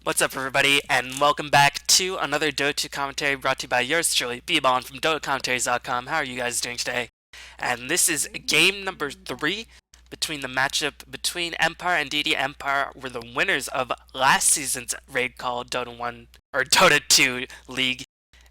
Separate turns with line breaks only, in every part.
What's up, everybody, and welcome back to another Dota 2 commentary brought to you by yours truly, B-Ballin from DotaCommentaries.com. How are you guys doing today? And this is game number 3 between the matchup between Empire and DD. Empire were the winners of last season's Raidcall Dota 1 or Dota 2 League.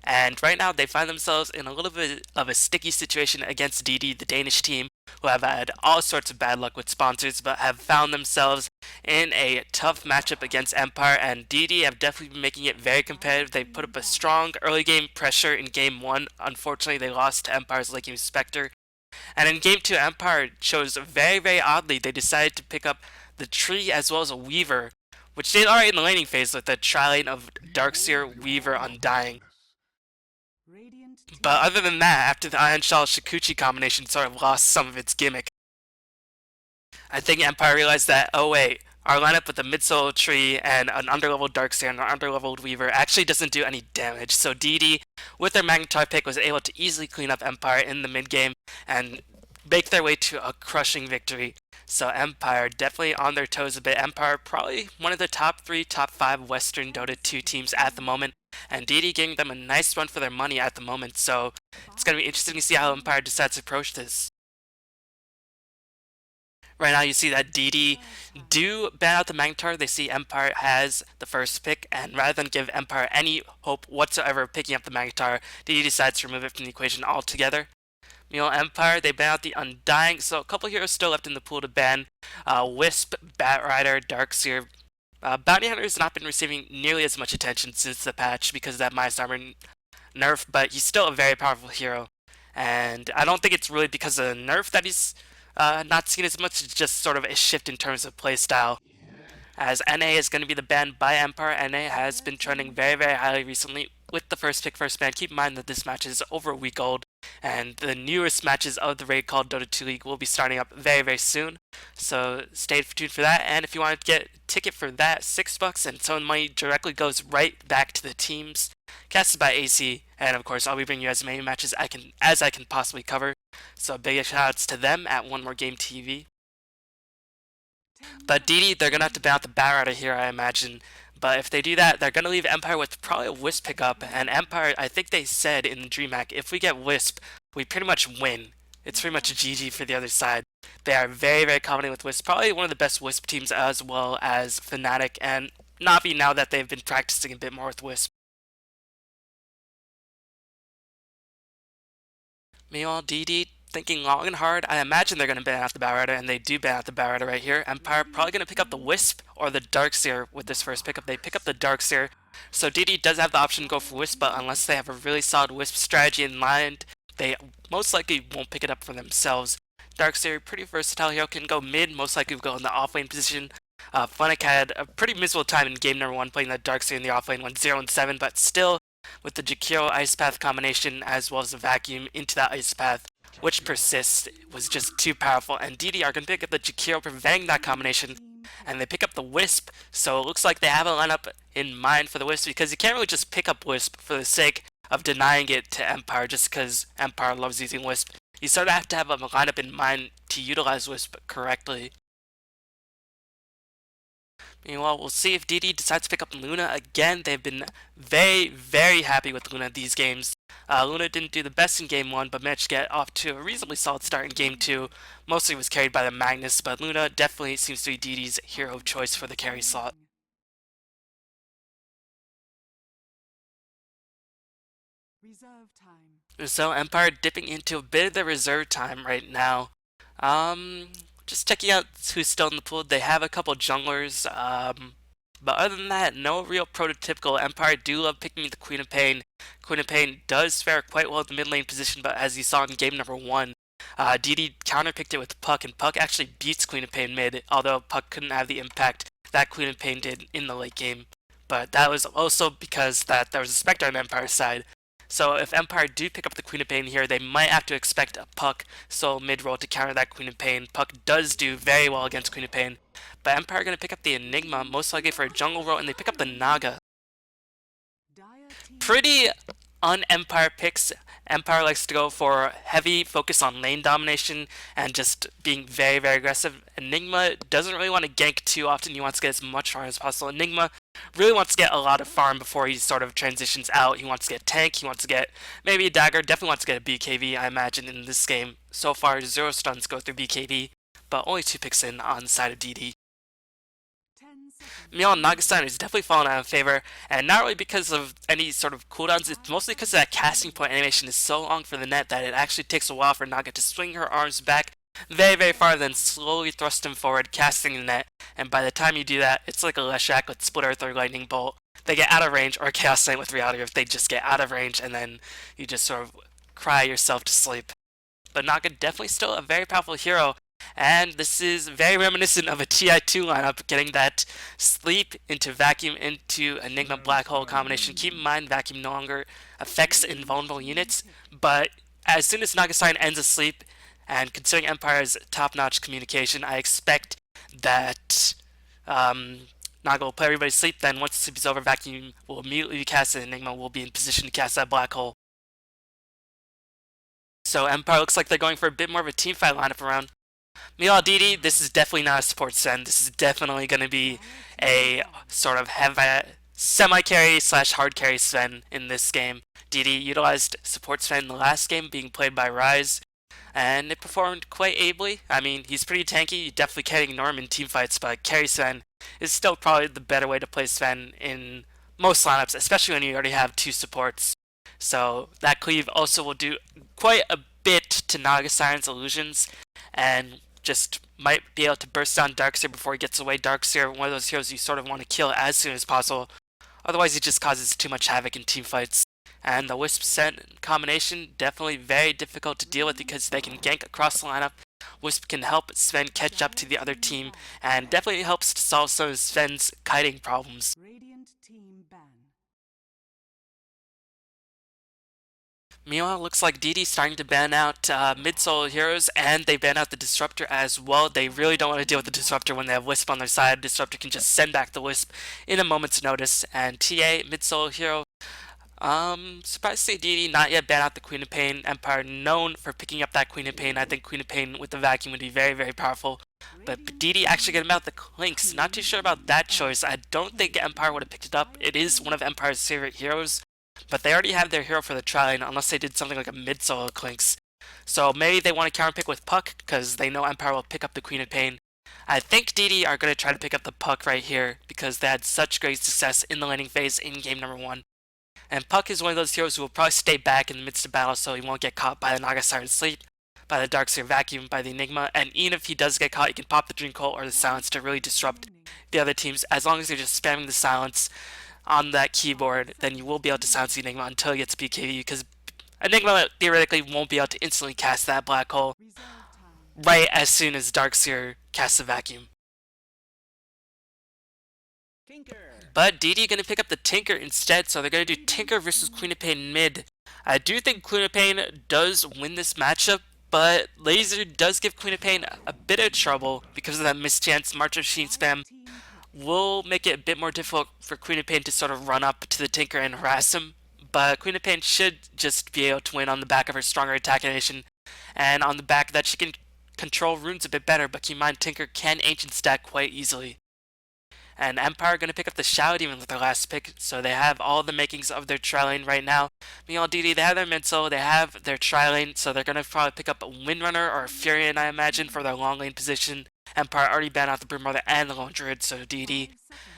And right now they find themselves in a little bit of a sticky situation against DD, the Danish team, who have had all sorts of bad luck with sponsors, but have found themselves in a tough matchup against Empire, and DD have definitely been making it very competitive. They put up a strong early game pressure in game 1. Unfortunately, they lost to Empire's late game Spectre. And in game 2, Empire chose very oddly. They decided to pick up the tree as well as a Weaver, which did alright in the laning phase with the tri-lane of Darkseer, Weaver, Undying. But other than that, after the Iron Shell Shikuchi combination sort of lost some of its gimmick, I think Empire realized that, oh wait, our lineup with a mid-solo tree and an underleveled Darkseer and an underleveled Weaver actually doesn't do any damage. So DD, with their Magnetar pick, was able to easily clean up Empire in the mid-game and make their way to a crushing victory. So Empire definitely on their toes a bit. Empire probably one of the top 3, top 5 Western Dota 2 teams at the moment, and DD giving them a nice run for their money at the moment. So it's going to be interesting to see how Empire decides to approach this. Right now you see that DD do ban out the Magnetar. They see Empire has the first pick, and rather than give Empire any hope whatsoever of picking up the Magnetar, DD decides to remove it from the equation altogether. Meanwhile, Empire, they ban out the Undying, so a couple heroes still left in the pool to ban. Wisp, Batrider, Darkseer. Bounty Hunter has not been receiving nearly as much attention since the patch because of that Minus Armor nerf, but he's still a very powerful hero. And I don't think it's really because of the nerf that he's not seen as much. It's just sort of a shift in terms of playstyle. As NA is going to be the ban by Empire. NA has been trending very highly recently with the first pick, first ban. Keep in mind that this match is over a week old, and the newest matches of the Raidcall Dota 2 League will be starting up very soon. So stay tuned for that. And if you want to get a ticket for that, $6, and some money directly goes right back to the teams. Casted by AC, and of course I'll be bringing you as many matches as I can possibly cover. So big shoutouts to them at One More Game TV. But DD, they're gonna have to ban out the Batrider here, I imagine. But if they do that, they're gonna leave Empire with probably a Wisp pickup. And Empire, I think they said in the DreamHack, if we get Wisp, we pretty much win. It's pretty much a GG for the other side. They are very confident with Wisp. Probably one of the best Wisp teams as well as Fnatic and Navi now that they've been practicing a bit more with Wisp. Meanwhile, DD thinking long and hard. I imagine they're going to ban out the Batrider, and they do ban out the Batrider right here. Empire probably going to pick up the Wisp or the Darkseer with this first pickup. They pick up the Darkseer, so DD does have the option to go for Wisp, but unless they have a really solid Wisp strategy in mind, they most likely won't pick it up for themselves. Darkseer, pretty versatile hero, can go mid, most likely go in the offlane position. Fnatic had a pretty miserable time in game number 1 playing the Darkseer in the offlane, went 0-7, but still, with the Jakiro Ice Path combination as well as the Vacuum into that Ice Path, which persists, was just too powerful, and DD are going to pick up the Jakiro preventing that combination, and they pick up the Wisp, so it looks like they have a lineup in mind for the Wisp, because you can't really just pick up Wisp for the sake of denying it to Empire just because Empire loves using Wisp. You sort of have to have a lineup in mind to utilize Wisp correctly. Meanwhile, we'll see if DD decides to pick up Luna again. They've been very happy with Luna these games. Luna didn't do the best in game 1, but managed to get off to a reasonably solid start in game 2. Mostly was carried by the Magnus, but Luna definitely seems to be DD's hero of choice for the carry slot.
Reserve time.
So Empire dipping into a bit of the reserve time right now. Just checking out who's still in the pool. They have a couple junglers, but other than that, no real prototypical. Empire do love picking the Queen of Pain. Queen of Pain does fare quite well in the mid lane position, but as you saw in game number 1, DD counterpicked it with Puck, and Puck actually beats Queen of Pain mid, although Puck couldn't have the impact that Queen of Pain did in the late game. But that was also because that there was a Spectre on Empire's side. So if Empire do pick up the Queen of Pain here, they might have to expect a Puck solo mid-roll to counter that Queen of Pain. Puck does do very well against Queen of Pain. But Empire are going to pick up the Enigma, most likely for a jungle role, and they pick up the Naga. Pretty on Empire picks. Empire likes to go for heavy focus on lane domination and just being very, very aggressive. Enigma doesn't really want to gank too often. He wants to get as much farm as possible. Enigma really wants to get a lot of farm before he sort of transitions out. He wants to get tank. He wants to get maybe a dagger. Definitely wants to get a BKB, I imagine, in this game. So far, 0 stuns go through BKB, but only 2 picks in on the side of DD. Meanwhile, Nagastein is definitely fallen out of favor, and not really because of any sort of cooldowns, it's mostly because that casting point animation is so long for the net that it actually takes a while for Naga to swing her arms back very, very far, then slowly thrust him forward, casting the net, and by the time you do that, it's like a Leshak with Split Earth or Lightning Bolt. They get out of range, or Chaos Knight with Reality if they just get out of range, and then you just sort of cry yourself to sleep. But Naga definitely still a very powerful hero, and this is very reminiscent of a TI2 lineup, getting that sleep into vacuum into Enigma Black Hole combination. Keep in mind, vacuum no longer affects invulnerable units, but as soon as Nagastein ends asleep, and considering Empire's top-notch communication, I expect that Naga will put everybody to sleep, then once the sleep is over, vacuum will immediately be cast, and Enigma will be in position to cast that Black Hole. So Empire looks like they're going for a bit more of a teamfight lineup around. Meanwhile, DD, this is definitely not a support Sven. This is definitely going to be a sort of heavy semi-carry slash hard carry Sven in this game. DD utilized support Sven in the last game, being played by Rise, and it performed quite ably. I mean, he's pretty tanky. You definitely can't ignore him in teamfights, but carry Sven is still probably the better way to play Sven in most lineups, especially when you already have 2 supports. So that cleave also will do quite a bit to Nagastein's illusions, and just might be able to burst down Darkseer before he gets away. Darkseer, one of those heroes you sort of want to kill as soon as possible. Otherwise, he just causes too much havoc in teamfights. And the Wisp Scent combination, definitely very difficult to deal with because they can gank across the lineup. Wisp can help Sven catch up to the other team, and definitely helps to solve some of Sven's kiting problems. Meanwhile, it looks like DD's starting to ban out mid-solo heroes, and they ban out the Disruptor as well. They really don't want to deal with the Disruptor when they have Wisp on their side. Disruptor can just send back the Wisp in a moment's notice. And TA, mid-solo hero, surprised to see DD not yet ban out the Queen of Pain. Empire known for picking up that Queen of Pain. I think Queen of Pain with the vacuum would be very, very powerful. But DD actually getting out the Clinks. Not too sure about that choice. I don't think Empire would have picked it up. It is one of Empire's favorite heroes, but they already have their hero for the tri-lane unless they did something like a mid-solo Clinks. So maybe they want to counterpick with Puck because they know Empire will pick up the Queen of Pain. I think DD are going to try to pick up the Puck right here because they had such great success in the laning phase in game number 1. And Puck is one of those heroes who will probably stay back in the midst of battle so he won't get caught by the Naga Siren Sleep, by the Darkseer Vacuum, by the Enigma, and even if he does get caught, he can pop the Dream Colt or the Silence to really disrupt the other teams. As long as you're just spamming the Silence on that keyboard, then you will be able to silence the Enigma until he gets BKB, because Enigma theoretically won't be able to instantly cast that Black Hole right as soon as Darkseer casts the Vacuum. But DD going to pick up the Tinker instead, so they're going to do Tinker versus Queen of Pain mid. I do think Queen of Pain does win this matchup, but Laser does give Queen of Pain a bit of trouble because of that mischance. March of Machine spam will make it a bit more difficult for Queen of Pain to sort of run up to the Tinker and harass him. But Queen of Pain should just be able to win on the back of her stronger attack animation, and on the back of that she can control runes a bit better, but keep in mind Tinker can ancient stack quite easily. And Empire are going to pick up the Shout even with their last pick, so they have all the makings of their tri-lane right now. Meanwhile, DD, they have their mid-solo, they have their tri-lane, so they're going to probably pick up a Windrunner or a Furion, I imagine, for their long lane position. Empire already banned out the Broodmother and the Lone Druid, so DD,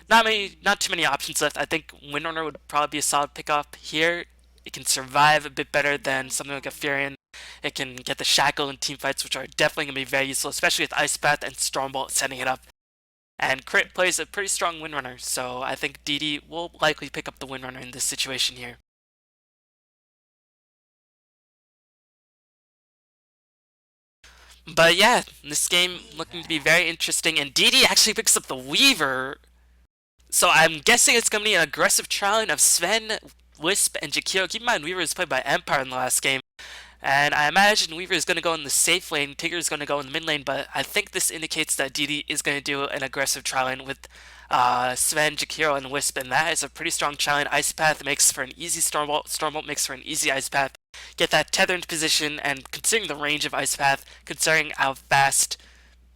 not too many options left. I think Windrunner would probably be a solid pickup here. It can survive a bit better than something like a Furion. It can get the Shackle in teamfights, which are definitely going to be very useful, especially with Ice Path and Stormbolt setting it up. And Crit plays a pretty strong Windrunner, so I think DD will likely pick up the Windrunner in this situation here. But yeah, this game looking to be very interesting, and DD actually picks up the Weaver. So I'm guessing it's going to be an aggressive trialing of Sven, Wisp, and Jakiro. Keep in mind, Weaver was played by Empire in the last game. And I imagine Weaver is going to go in the safe lane, Tinker is going to go in the mid lane, but I think this indicates that DD is going to do an aggressive tri lane with Sven, Jakiro, and Wisp, and that is a pretty strong tri lane. Ice Path makes for an easy Stormbolt, Stormbolt makes for an easy Ice Path. Get that tether into position, and considering the range of Ice Path, considering how fast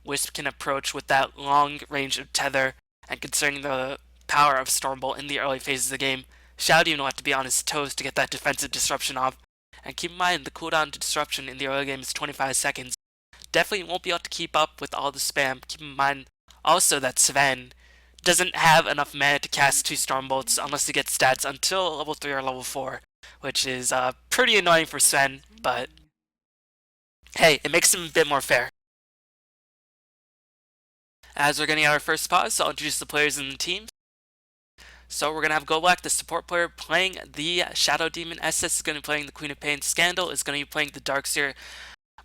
Wisp can approach with that long range of tether, and considering the power of Stormbolt in the early phases of the game, Shadow will have to be on his toes to get that defensive disruption off. And keep in mind, the cooldown to disruption in the early game is 25 seconds. Definitely won't be able to keep up with all the spam. Keep in mind also that Sven doesn't have enough mana to cast 2 Stormbolts unless he gets stats until level 3 or level 4, which is pretty annoying for Sven, but hey, it makes him a bit more fair. As we're getting our first pause, I'll introduce the players in the team. So we're going to have Golak, the support player, playing the Shadow Demon. SS is going to be playing the Queen of Pain. Scandal is going to be playing the Darkseer.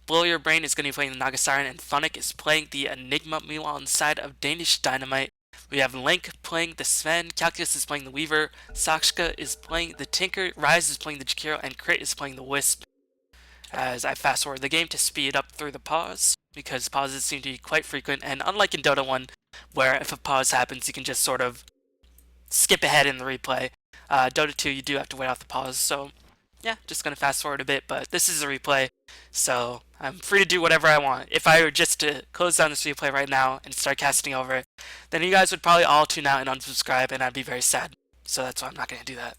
Blow Your Brain is going to be playing the Naga Siren. And Funnick is playing the Enigma. Meanwhile, inside of Danish Dynamite, we have Link playing the Sven. Calculus is playing the Weaver. Sakshka is playing the Tinker. Rise is playing the Jakiro. And Crit is playing the Wisp. As I fast forward the game to speed up through the pause, because pauses seem to be quite frequent. And unlike in Dota 1, where if a pause happens, you can just sort of skip ahead in the replay. Dota 2, you do have to wait off the pause, so yeah, just gonna fast forward a bit, but this is a replay, so I'm free to do whatever I want. If I were just to close down this replay right now and start casting over it, then you guys would probably all tune out and unsubscribe, and I'd be very sad. So that's why I'm not gonna do that.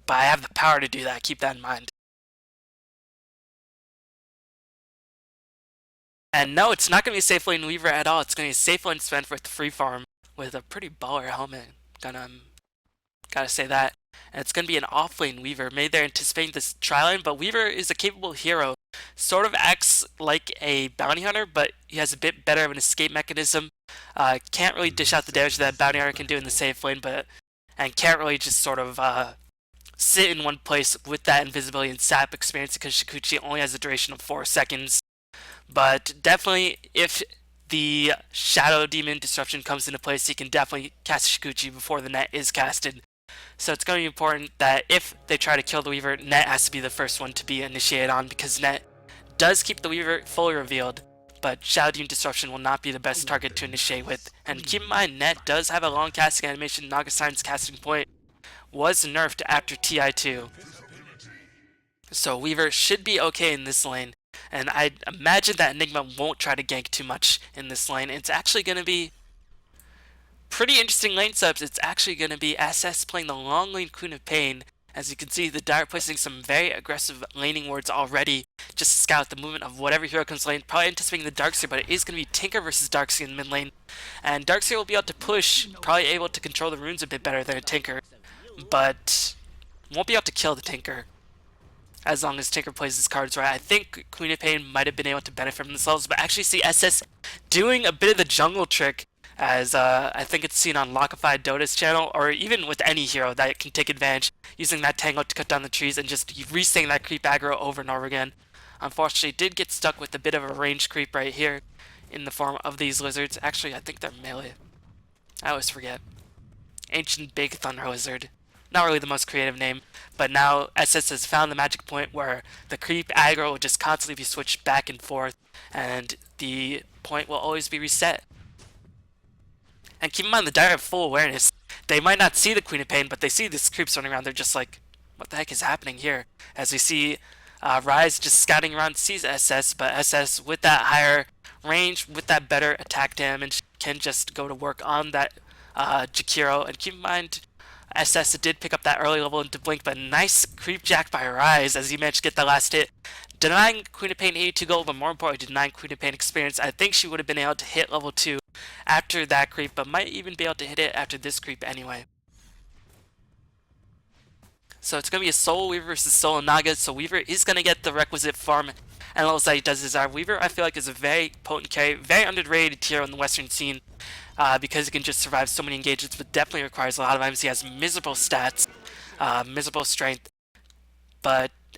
But I have the power to do that, keep that in mind. And no, it's not gonna be a safe lane Weaver at all, it's gonna be a safe lane Sven with the free farm with a pretty baller helmet. Gotta say that. And it's going to be an offlane Weaver. Maybe they're anticipating this tri-lane, but Weaver is a capable hero. Sort of acts like a bounty hunter, but he has a bit better of an escape mechanism. Can't really dish out the damage that bounty hunter can do in the safe lane, and can't really just sort of sit in one place with that invisibility and sap experience because Shikuchi only has a duration of 4 seconds. But definitely, if the Shadow Demon disruption comes into place, he can definitely cast Shikuchi before the net is casted. So it's going to be important that if they try to kill the Weaver, Net has to be the first one to be initiated on, because Net does keep the Weaver fully revealed, but Shadow Demon Disruption will not be the best target to initiate with. And keep in mind, Net does have a long casting animation. Naga Siren's casting point was nerfed after TI2. So Weaver should be okay in this lane, and I imagine that Enigma won't try to gank too much in this lane. It's actually going to be pretty interesting lane subs. It's actually going to be SS playing the long lane Queen of Pain. As you can see, the Dire placing some very aggressive laning wards already, just to scout the movement of whatever hero comes lane. Probably anticipating the Darkseer, but it is going to be Tinker versus Darkseer in the mid lane. And Darkseer will be able to push, probably able to control the runes a bit better than a Tinker, but won't be able to kill the Tinker as long as Tinker plays his cards right. I think Queen of Pain might have been able to benefit from themselves, but actually see SS doing a bit of the jungle trick, as I think it's seen on Lockified Dota's channel, or even with any hero that can take advantage, using that tango to cut down the trees and just re-saying that creep aggro over and over again. Unfortunately, did get stuck with a bit of a range creep right here in the form of these lizards. Actually, I think they're melee. I always forget. Ancient Big Thunder Lizard. Not really the most creative name, but now SS has found the magic point where the creep aggro will just constantly be switched back and forth, and the point will always be reset. And keep in mind, the Dire have full awareness. They might not see the Queen of Pain, but they see this creeps running around. They're just like, what the heck is happening here? As we see Rise just scouting around, sees SS, but SS with that higher range, with that better attack damage, can just go to work on that Jakiro. And keep in mind, SS did pick up that early level into Blink, but nice creep jack by Rise as he managed to get the last hit. Denying Queen of Pain 82 gold, but more importantly, denying Queen of Pain experience. I think she would have been able to hit level 2 after that creep, but might even be able to hit it after this creep anyway. So it's going to be a Soul Weaver versus Soul Naga, so Weaver is going to get the requisite farm and levels that he does desire. Weaver, I feel like, is a very potent carry, very underrated hero in the Western scene, because he can just survive so many engagements, but definitely requires a lot of items. He has miserable stats, miserable strength,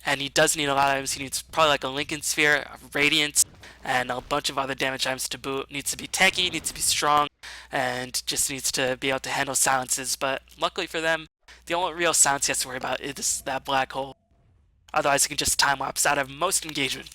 and he does need a lot of items. He needs probably like a Lincoln Sphere, a Radiance, and a bunch of other damage items to boot. Needs to be tanky, needs to be strong, and just needs to be able to handle silences. But luckily for them, the only real silence he has to worry about is that black hole. Otherwise, he can just time-lapse out of most engagement.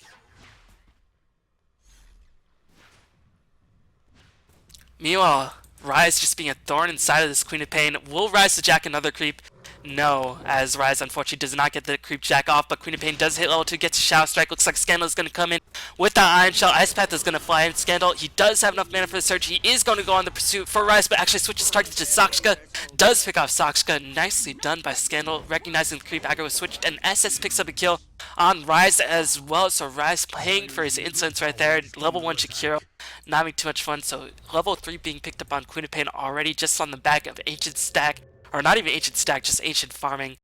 Meanwhile, Rise just being a thorn inside of this Queen of Pain. Will Rise to jack another creep? No, as Rise unfortunately does not get the creep jack off, but Queen of Pain does hit level 2, gets a Shadow Strike. Looks like Scandal is going to come in with the Iron Shell. Ice Path is going to fly in. Scandal, he does have enough mana for the Surge. He is going to go on the pursuit for Rise, but actually switches target to Sakshka. Does pick off Sakshka. Nicely done by Scandal, recognizing the creep aggro was switched, and SS picks up a kill on Rise as well. So Rise paying for his insolence right there. Level 1 Shakiro. Not having too much fun, so level 3 being picked up on Queen of Pain already just on the back of Ancient Stack, or not even Ancient Stack, just Ancient Farming.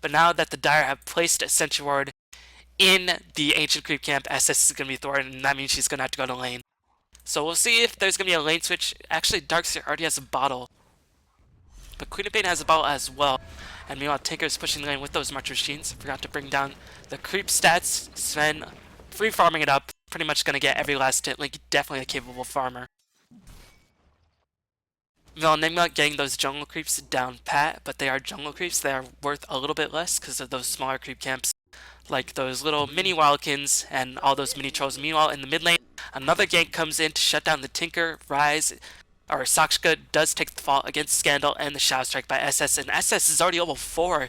But now that the Dire have placed a Sentry Ward in the Ancient Creep Camp, SS is going to be thwarted, and that means she's going to have to go to lane. So we'll see if there's going to be a lane switch. Actually, Darkseer already has a bottle, but Queen of Pain has a bottle as well. And meanwhile, Tinker is pushing the lane with those March Machines. Forgot to bring down the creep stats. Sven free farming it up. Pretty much going to get every last hit. Like, definitely a capable farmer. Enigma getting those jungle creeps down pat, but they are jungle creeps. They are worth a little bit less because of those smaller creep camps, like those little mini wildkins and all those mini trolls. Meanwhile, in the mid lane, another gank comes in to shut down the Tinker. Rise, or Sakshka does take the fall against Scandal and the Shadow Strike by SS, and SS is already level 4.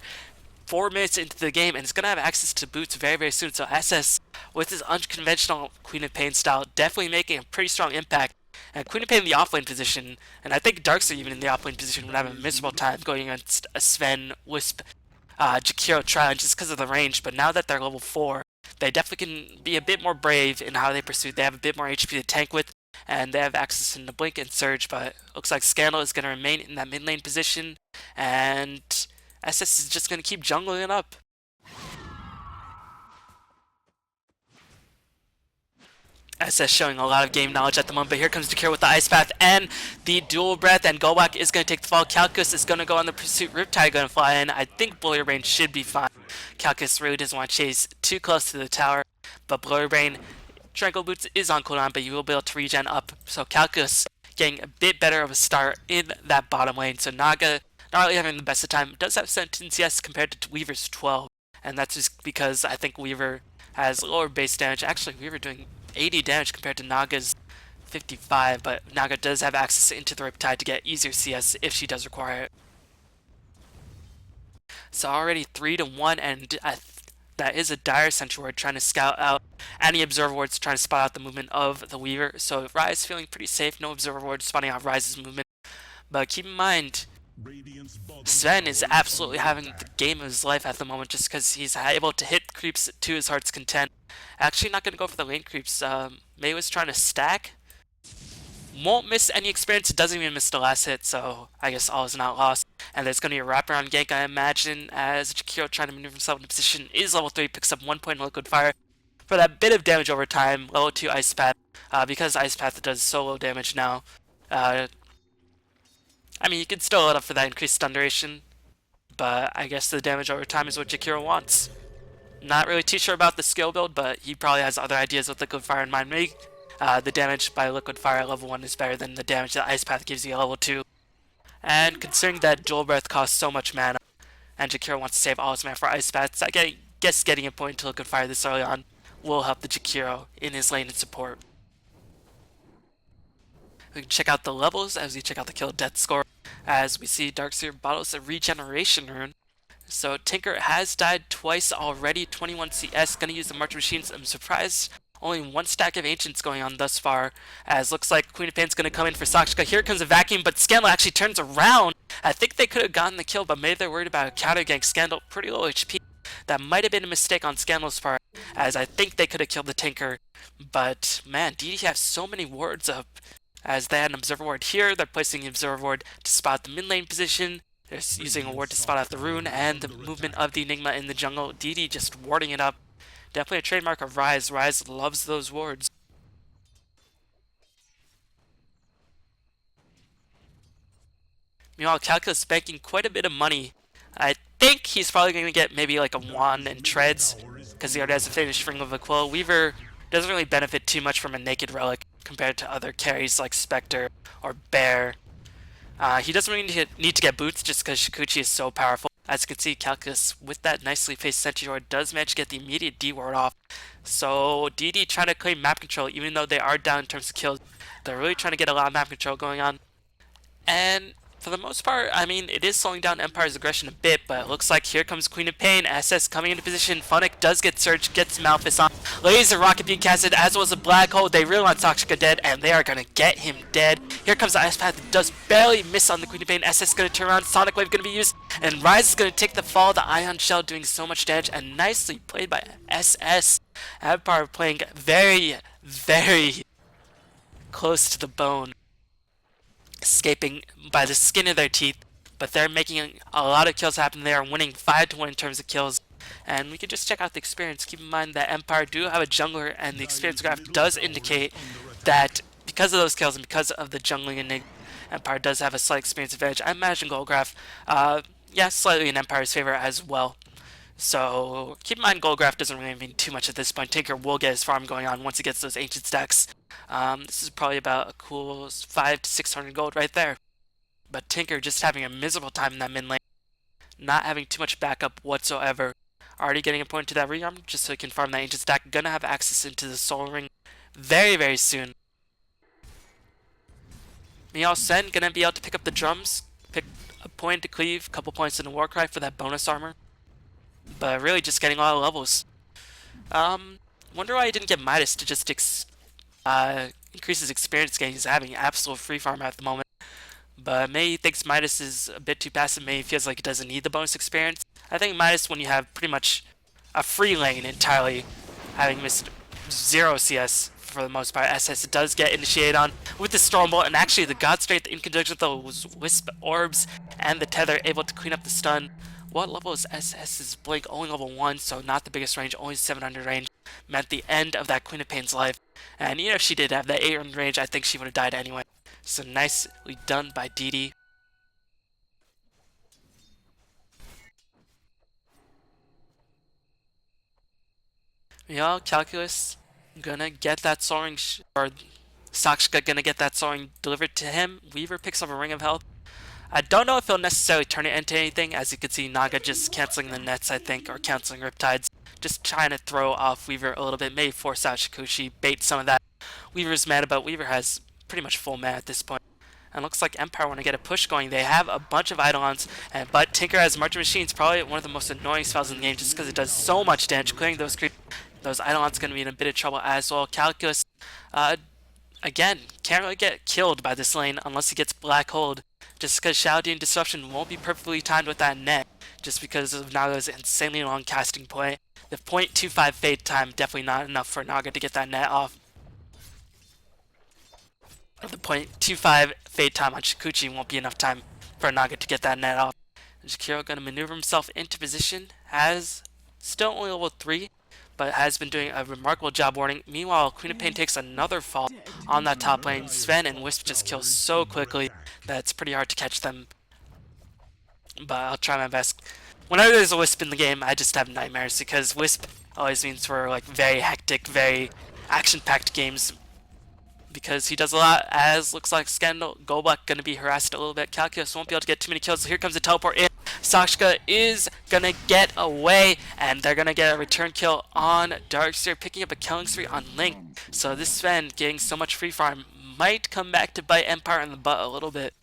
4 minutes into the game, and it's going to have access to boots very, very soon. So SS, with his unconventional Queen of Pain style, definitely making a pretty strong impact. And Queen of Pain in the offlane position, and I think Darkseer even in the offlane position would have a miserable time going against a Sven, Wisp, Jakiro Trial just because of the range. But now that they're level 4, they definitely can be a bit more brave in how they pursue. They have a bit more HP to tank with, and they have access to the Blink and Surge. But looks like Scandal is going to remain in that mid lane position, and SS is just going to keep jungling it up. SS showing a lot of game knowledge at the moment, but here comes Jakiro with the Ice Path and the Dual Breath, and Golwak is going to take the fall. Calcus is going to go on the pursuit. Riptide going to fly in. I think Blurry Brain should be fine. Calcus really doesn't want to chase too close to the tower, but Blurry Brain, Tranquil Boots is on cooldown, but you will be able to regen up. So Calcus getting a bit better of a start in that bottom lane. So Naga not really having the best of time. Does have 17 CS compared to Weaver's 12, and that's just because I think Weaver has lower base damage. Actually, Weaver doing 80 damage compared to Naga's 55, but Naga does have access into the Riptide to get easier CS if she does require it. So already 3-1, and that is a Dire Sentry Ward trying to scout out any Observer Wards, trying to spot out the movement of the Weaver. So Rise feeling pretty safe, no Observer Ward spotting out Rise's movement. But keep in mind, Sven is absolutely having the game of his life at the moment just because he's able to hit creeps to his heart's content. Actually not going to go for the lane creeps. Mei was trying to stack. Won't miss any experience. It doesn't even miss the last hit, so I guess all is not lost. And there's going to be a wraparound gank, I imagine, as Jakiro trying to maneuver himself in position. Is level 3, picks up 1 point in Liquid Fire for that bit of damage over time. Level 2 Ice Path, because Ice Path does solo damage now. I mean, you can still let up for that increased stun duration, but I guess the damage over time is what Jakiro wants. Not really too sure about the skill build, but he probably has other ideas with Liquid Fire in mind. Maybe the damage by Liquid Fire at level 1 is better than the damage that Ice Path gives you at level 2. And considering that Dual Breath costs so much mana, and Jakiro wants to save all his mana for Ice Paths, I guess getting a point to Liquid Fire this early on will help the Jakiro in his lane and support. We can check out the levels as we check out the kill death score, as we see Darkseer bottles a regeneration rune. So Tinker has died twice already, 21 CS, gonna use the March Machines. I'm surprised only 1 stack of Ancients going on thus far, as looks like Queen of Pain's gonna come in for Sakshka. Here comes a vacuum, but Scandal actually turns around. I think they could have gotten the kill, but maybe they're worried about a counter gank. Scandal, pretty low HP. That might have been a mistake on Scandal's part, as I think they could have killed the Tinker. But man, DD have so many wards up. As they had an Observer Ward here, they're placing an Observer Ward to spot the mid lane position. They're using a ward to spot out the rune and the movement of the Enigma in the jungle. DD just warding it up. Definitely a trademark of Rise. Rise loves those wards. Meanwhile, Calculus banking quite a bit of money. I think he's probably going to get maybe like a wand and treads, because he already has a finished Ring of Aquila. Weaver doesn't really benefit too much from a Naked Relic compared to other carries like Spectre or Bear. He doesn't really need to get boots just because Shikuchi is so powerful. As you can see, Calculus, with that nicely placed Centaur, does manage to get the immediate D ward off. So DD trying to claim map control, even though they are down in terms of kills. They're really trying to get a lot of map control going on. And for the most part, I mean, it is slowing down Empire's aggression a bit, but it looks like here comes Queen of Pain. SS coming into position. Funnick does get surged, gets Malphus on. Laser Rocket being casted, as well as a Black Hole. They realize Toxica dead, and they are going to get him dead. Here comes the Ice Path, that does barely miss on the Queen of Pain. SS is going to turn around, Sonic Wave going to be used, and Rise is going to take the fall. The Ion Shell doing so much damage, and nicely played by SS. Empire playing very, very close to the bone, escaping by the skin of their teeth, but they're making a lot of kills happen. They are winning 5-1 in terms of kills, and we can just check out the experience. Keep in mind that Empire do have a jungler, and the experience graph does indicate that because of those kills and because of the jungling enigma, Empire does have a slight experience advantage. I imagine gold graph, yeah, slightly in Empire's favor as well. So keep in mind, gold graph doesn't really mean too much at this point. Tinker will get his farm going on once he gets those ancient stacks. This is probably about a cool 500 to 600 gold right there. But Tinker just having a miserable time in that mid lane, not having too much backup whatsoever. Already getting a point to that rearm just so he can farm that ancient stack. Gonna have access into the soul ring very, very soon. Meow Sen gonna be able to pick up the drums, pick a point to cleave, couple points in the Warcry for that bonus armor. But really just getting a lot of levels. Wonder why he didn't get Midas to just increase his experience gain. He's having absolute free farm at the moment. But maybe he thinks Midas is a bit too passive. Maybe he feels like he doesn't need the bonus experience. I think Midas, when you have pretty much a free lane entirely, having missed 0 CS for the most part, SS does get initiated on with the Stormbolt, and actually the God Strength in conjunction with those Wisp Orbs and the Tether able to clean up the stun. What level is SS's Blink? Only level 1, so not the biggest range, only 700 range. Meant the end of that Queen of Pain's life. And even if she did have that 800 range, I think she would have died anyway. So nicely done by DD. Yeah, Calculus gonna get that Soul Ring, or Sakshka gonna get that Soul Ring delivered to him. Weaver picks up a Ring of Health. I don't know if he'll necessarily turn it into anything. As you can see, Naga just canceling the nets, I think, or canceling Riptides. Just trying to throw off Weaver a little bit, maybe force out Shikushi, bait some of that. Weaver's mana, but Weaver has pretty much full mana at this point. And looks like Empire want to get a push going. They have a bunch of Eidolons, but Tinker has March of Machines, probably one of the most annoying spells in the game just because it does so much damage. Clearing those creeps, those Eidolons going to be in a bit of trouble as well. Calculus, again, can't really get killed by this lane unless he gets Black Hold. Just because Shadow Demon Disruption won't be perfectly timed with that net, just because of Naga's insanely long casting point. The 0.25 fade time definitely not enough for Naga to get that net off. The 0.25 fade time on Shikuchi won't be enough time for Naga to get that net off. Jakiro gonna maneuver himself into position, has still only level 3, but has been doing a remarkable job warding. Meanwhile, Queen of Pain takes another fall on that top lane. Sven and Wisp just kill so quickly that it's pretty hard to catch them. But I'll try my best. Whenever there's a Wisp in the game, I just have nightmares because Wisp always means for like very hectic, very action-packed games. Because he does a lot, as looks like Scandal. Golblack gonna be harassed a little bit. Calculus won't be able to get too many kills. So here comes the teleport in. Sakshka is gonna get away, and they're gonna get a return kill on Darkseer, picking up a killing spree on Link. So this Sven getting so much free farm might come back to bite Empire in the butt a little bit.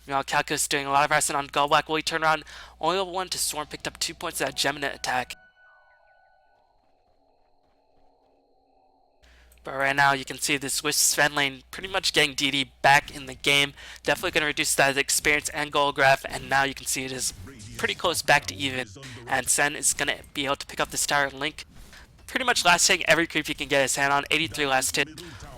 Meanwhile, Calculus doing a lot of harassing on Golblack. Will he turn around? Only level 1 to Storm, picked up 2 points of that Gemini attack. But right now, you can see this Wisp Sven lane pretty much getting DD back in the game. Definitely going to reduce that experience and gold graph, and now you can see it is pretty close back to even. And Sen is going to be able to pick up this tower. Link pretty much last hitting every creep he can get his hand on. 83 last hit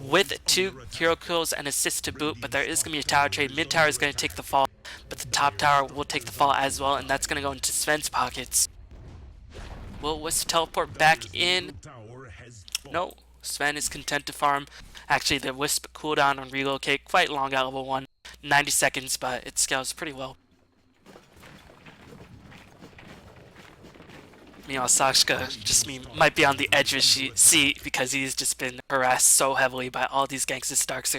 with 2 hero kills and assists to boot, but there is going to be a tower trade. Mid tower is going to take the fall, but the top tower will take the fall as well, and that's going to go into Sven's pockets. Will Wisp teleport back in? No. Sven is content to farm. Actually, the Wisp cooldown on relocate quite long at level 1, 90 seconds, but it scales pretty well. Meanwhile, Sakshka just might be on the edge of his seat because he's just been harassed so heavily by all these Gangsta Starks.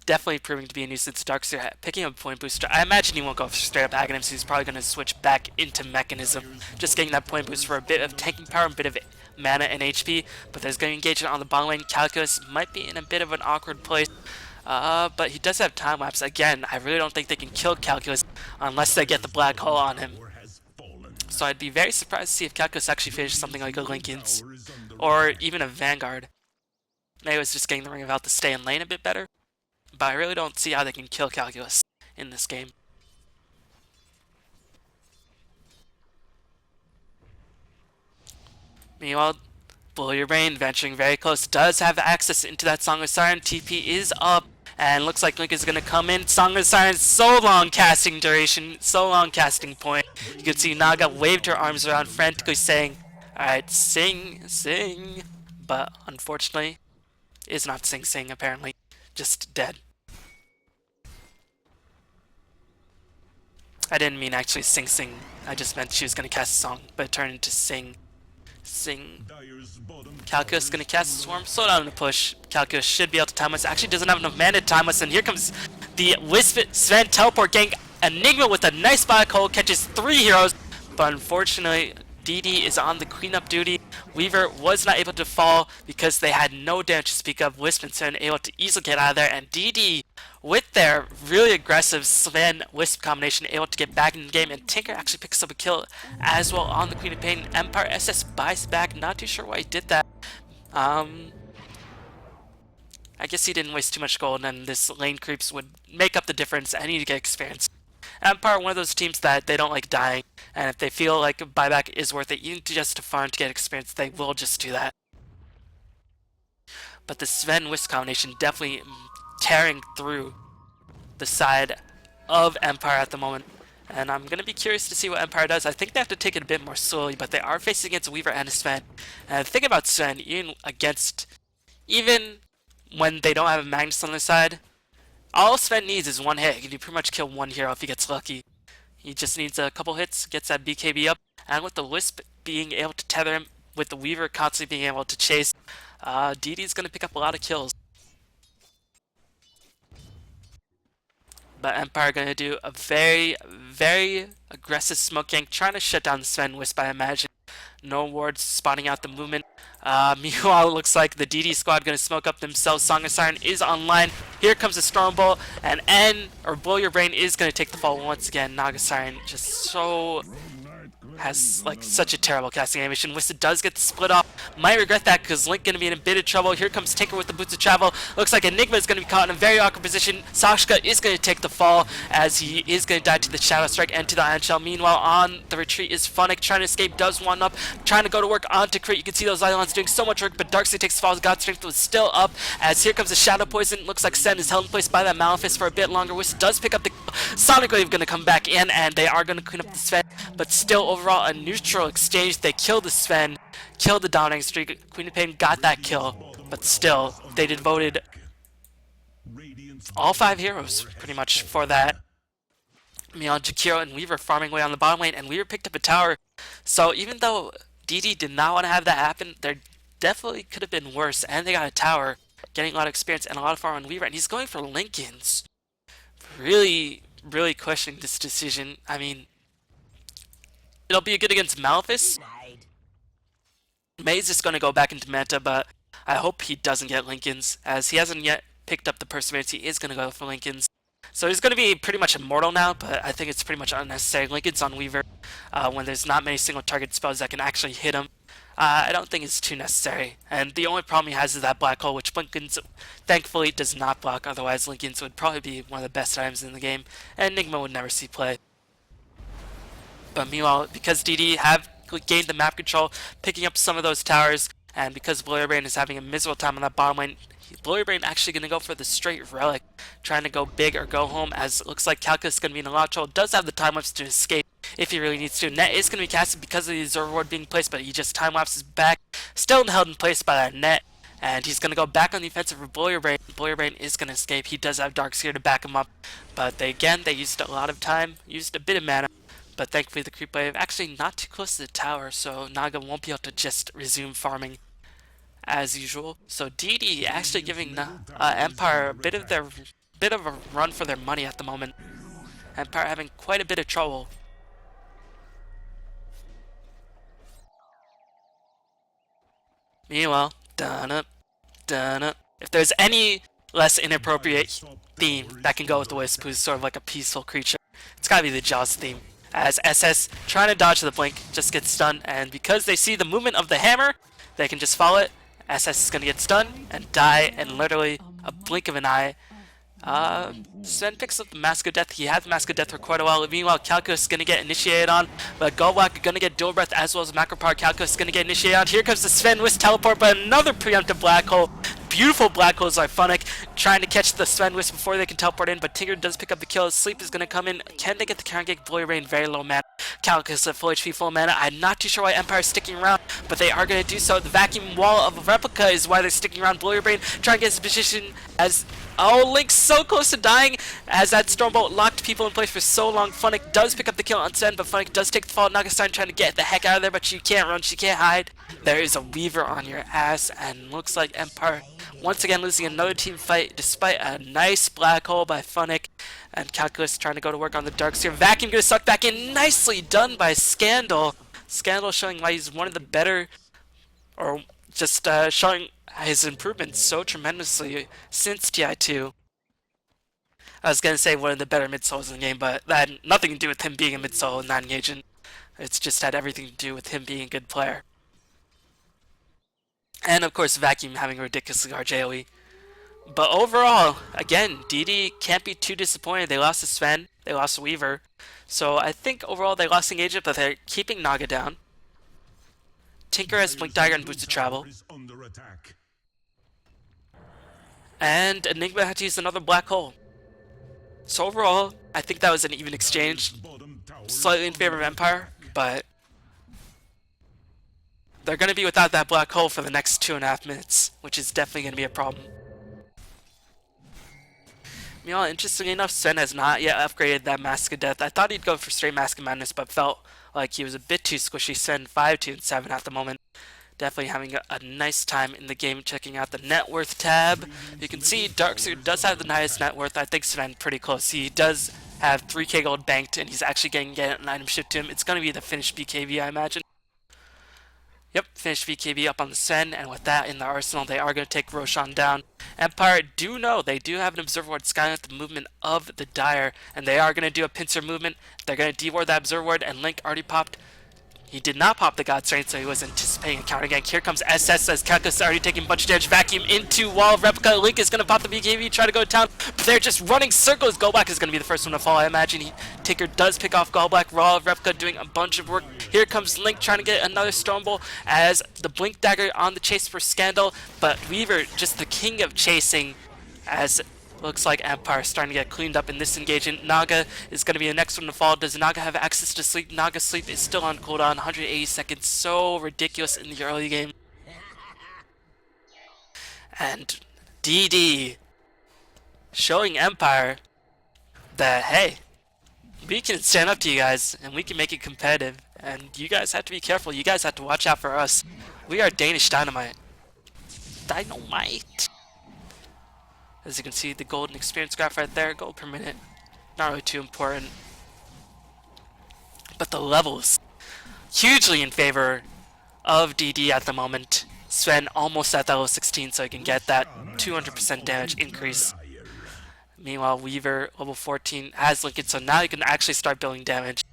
definitely proving to be a nuisance. Darkseer picking up a point booster. I imagine he won't go straight up Aghanim, so he's probably going to switch back into Mechanism, just getting that point boost for a bit of tanking power, a bit of mana and HP. But there's going to engage it on the bottom lane. Calculus might be in a bit of an awkward place. But he does have time lapse. Again, I really don't think they can kill Calculus unless they get the black hole on him. So I'd be very surprised to see if Calculus actually finishes something like a Linken's or even a Vanguard. Maybe was just getting the Ring of Out to stay in lane a bit better, but I really don't see how they can kill Calculus in this game. Meanwhile, Blow Your Brain, venturing very close, does have access into that Song of Siren. TP is up, and looks like Link is going to come in. Song of Siren, so long casting duration, so long casting point. You can see Naga waved her arms around, frantically saying, "Alright, sing, sing." But unfortunately, is not Sing Sing, apparently. Just dead. I didn't mean actually Sing Sing. I just meant she was going to cast a song, but it turned into Sing. Sing. Calculus is going to cast a Swarm. Slow down the push. Calculus should be able to time us. Actually doesn't have enough mana to time us, and here comes the Wisp Sven teleport gang. Enigma with a nice black hole catches 3 heroes, but unfortunately DD is on the cleanup duty. Weaver was not able to fall because they had no damage to speak of. Wisp and Sven able to easily get out of there, and DD with their really aggressive Sven Wisp combination able to get back in the game, and Tinker actually picks up a kill as well on the Queen of Pain. Empire SS buys back, not too sure why he did that. I guess he didn't waste too much gold, and this lane creeps would make up the difference. I need to get experience. Empire, one of those teams that they don't like dying, and if they feel like a buyback is worth it, even just to farm to get experience, they will just do that. But the Sven Wisp combination definitely tearing through the side of Empire at the moment, and I'm going to be curious to see what Empire does. I think they have to take it a bit more slowly, but they are facing against Weaver and a Sven. And the thing about Sven, even when they don't have a Magnus on their side, all Sven needs is one hit. He can pretty much kill one hero if he gets lucky. He just needs a couple hits, gets that BKB up, and with the Wisp being able to tether him, with the Weaver constantly being able to chase, DD's going to pick up a lot of kills. But Empire going to do a very, very aggressive smoke gank, trying to shut down the Sven Wisp, I imagine. No wards spotting out the movement. Meanwhile, it looks like the DD squad going to smoke up themselves. Song of Siren is online. Here comes the Stormbolt, and Blow Your Brain is going to take the fall once again. Naga Siren just has like such a terrible casting animation. Wista does get the split off. Might regret that because Link going to be in a bit of trouble. Here comes Tinker with the Boots of Travel. Looks like Enigma is going to be caught in a very awkward position. Sashka is going to take the fall as he is going to die to the Shadow Strike and to the Iron Shell. Meanwhile, on the retreat is Funnick trying to escape, does one up, trying to go to work onto crit. You can see those Xylons doing so much work, but Darkseid takes the fall. God's Strength was still up as here comes the Shadow Poison. Looks like Sen is held in place by that Malefice for a bit longer. Wista does pick up the Sonic Wave going to come back in, and they are going to clean up the Sven, but still overall a neutral exchange. They killed the Sven, killed the Dominating Streak. Queen of Pain got that kill, but still they devoted all 5 heroes pretty much for that. Meanwhile, Jakiro and Weaver farming away on the bottom lane, and Weaver picked up a tower. So even though DD did not want to have that happen, there definitely could have been worse, and they got a tower, getting a lot of experience and a lot of farm on Weaver, and he's going for Linken's. Really, really questioning this decision. I mean, it'll be good against Malefice. May's just going to go back into meta, but I hope he doesn't get Linken's, as he hasn't yet picked up the Perseverance. He is going to go for Linken's. So he's going to be pretty much immortal now, but I think it's pretty much unnecessary. Linken's on Weaver when there's not many single target spells that can actually hit him. I don't think it's too necessary. And the only problem he has is that black hole, which Linken's thankfully does not block. Otherwise, Linken's would probably be one of the best items in the game, and Enigma would never see play. But meanwhile, because DD have gained the map control, picking up some of those towers, and because Blow Your Brain is having a miserable time on that bottom lane, Blow Your Brain actually going to go for the straight relic, trying to go big or go home, as it looks like Calculus is going to be in a lot of trouble. Does have the time lapse to escape if he really needs to. Net is going to be casted because of the Zerg Ward being placed, but he just time lapses back, still held in place by that net, and he's going to go back on the offensive for Blow Your Brain. Blow Your Brain is going to escape. He does have Darkseer to back him up, but they used a lot of time, used a bit of mana. But thankfully the creep wave actually not too close to the tower, so Naga won't be able to just resume farming as usual. So DD actually giving Empire a bit of a run for their money at the moment. Empire having quite a bit of trouble. Meanwhile, dun up, dun up. If there's any less inappropriate theme that can go with the Wisp, who's sort of like a peaceful creature, it's gotta be the Jaws theme. As SS trying to dodge the blink just gets stunned, and because they see the movement of the hammer, they can just follow it. SS is gonna get stunned and die in literally a blink of an eye. Sven picks up the Mask of Death. He had the Mask of Death for quite a while. Meanwhile, Calculus is going to get initiated on, but Goldblack going to get Dual Breath as well as Macro Power. Calculus is going to get initiated on. Here comes the Sven Wisp teleport, but another preemptive Black Hole. Beautiful Black Holes by Funnick, trying to catch the Sven Wisp before they can teleport in, but Tinker does pick up the kill. Sleep is going to come in. Can they get the counter gig? Blue Rain, very low mana. Calculus at full HP, full mana. I'm not too sure why Empire is sticking around, but they are going to do so. The Vacuum Wall of Replica is why they're sticking around. Blue Brain trying to get his position as... Oh, Link's so close to dying as that Stormbolt locked people in place for so long. Funnick does pick up the kill on Sven, but Funnick does take the fall. Nagastein trying to get the heck out of there, but she can't run, she can't hide. There is a Weaver on your ass, and looks like Empire once again losing another team fight despite a nice Black Hole by Funnick. And Calculus trying to go to work on the Dark Sphere. Vacuum gonna suck back in. Nicely done by Scandal. Scandal showing why he's one of the better, or just showing his improvements so tremendously since TI2. I was gonna say one of the better mid-solos in the game, but that had nothing to do with him being a mid-solo and not an agent. It's just had everything to do with him being a good player. And of course Vacuum having a ridiculously large AoE. But overall, again, DD can't be too disappointed. They lost to Sven, they lost to Weaver. So I think overall they lost engagement, but they're keeping Naga down. Tinker has Blink Dagger and Boosted Travel. And Enigma had to use another Black Hole. So overall, I think that was an even exchange. Slightly in favor of Empire, but they're going to be without that Black Hole for the next 2.5 minutes, which is definitely going to be a problem. Meanwhile, interestingly enough, Sven has not yet upgraded that Mask of Death. I thought he'd go for straight Mask of Madness, but felt like he was a bit too squishy. Sven 5, 2, and 7 at the moment. Definitely having a nice time in the game, checking out the net worth tab. You can see Darkseer does have the highest net worth. I think Sven pretty close. He does have 3k gold banked, and he's actually getting an item shipped to him. It's going to be the finished BKB, I imagine. Yep, finished BKB up on the Sven, and with that in the arsenal, they are going to take Roshan down. Empire do know they do have an Observer Ward scanning out the movement of the Dire, and they are going to do a pincer movement. They're going to deward that Observer Ward, and Link already popped. He did not pop the God Strength, so he was anticipating a counter gank. Here comes SS as Calculus already taking a bunch of damage. Vacuum into Wall of Replica. Link is going to pop the BKB, try to go to town, but they're just running circles. Goldblack is going to be the first one to fall, I imagine. Tinker does pick off Goldblack. Wall of Replica doing a bunch of work. Here comes Link trying to get another Stormbolt as the Blink Dagger on the chase for Scandal, but Weaver just the king of chasing as looks like Empire starting to get cleaned up in this engagement. Naga is going to be the next one to fall. Does Naga have access to sleep? Naga sleep is still on cooldown, 180 seconds. So ridiculous in the early game. And DD showing Empire that, hey, we can stand up to you guys and we can make it competitive. And you guys have to be careful. You guys have to watch out for us. We are Danish Dynamite. Dynamite. As you can see, the golden experience graph right there, gold per minute, not really too important. But the levels, hugely in favor of DD at the moment. Sven almost at that level 16, so he can get that 200% damage increase. Meanwhile, Weaver, level 14, has Lincoln, so now he can actually start building damage.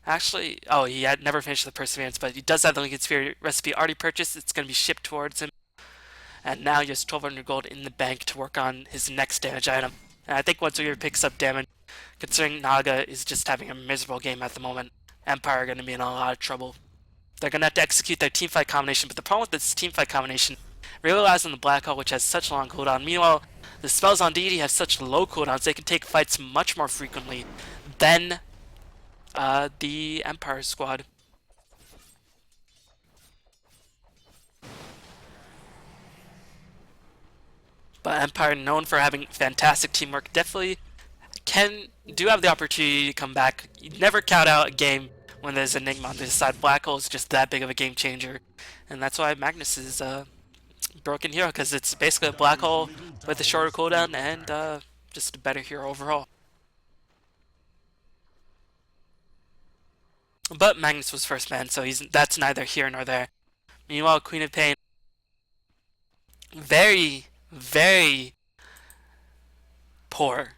Actually, oh, he had never finished the Perseverance, but he does have the Lincoln Sphere recipe already purchased. It's going to be shipped towards him. And now he has 1200 gold in the bank to work on his next damage item. And I think once Weaver picks up damage, considering Naga is just having a miserable game at the moment, Empire are going to be in a lot of trouble. They're going to have to execute their teamfight combination, but the problem with this teamfight combination really lies on the Black Hole, which has such a long cooldown. Meanwhile, the spells on DD have such low cooldowns, they can take fights much more frequently than the Empire squad. But Empire, known for having fantastic teamwork, definitely do have the opportunity to come back. You never count out a game when there's Enigma on this side. Black Hole is just that big of a game changer, and that's why Magnus is broken hero because it's basically a black hole with a shorter cooldown and just a better hero overall. But Magnus was first man, so that's neither here nor there. Meanwhile, Queen of Pain, very, very poor,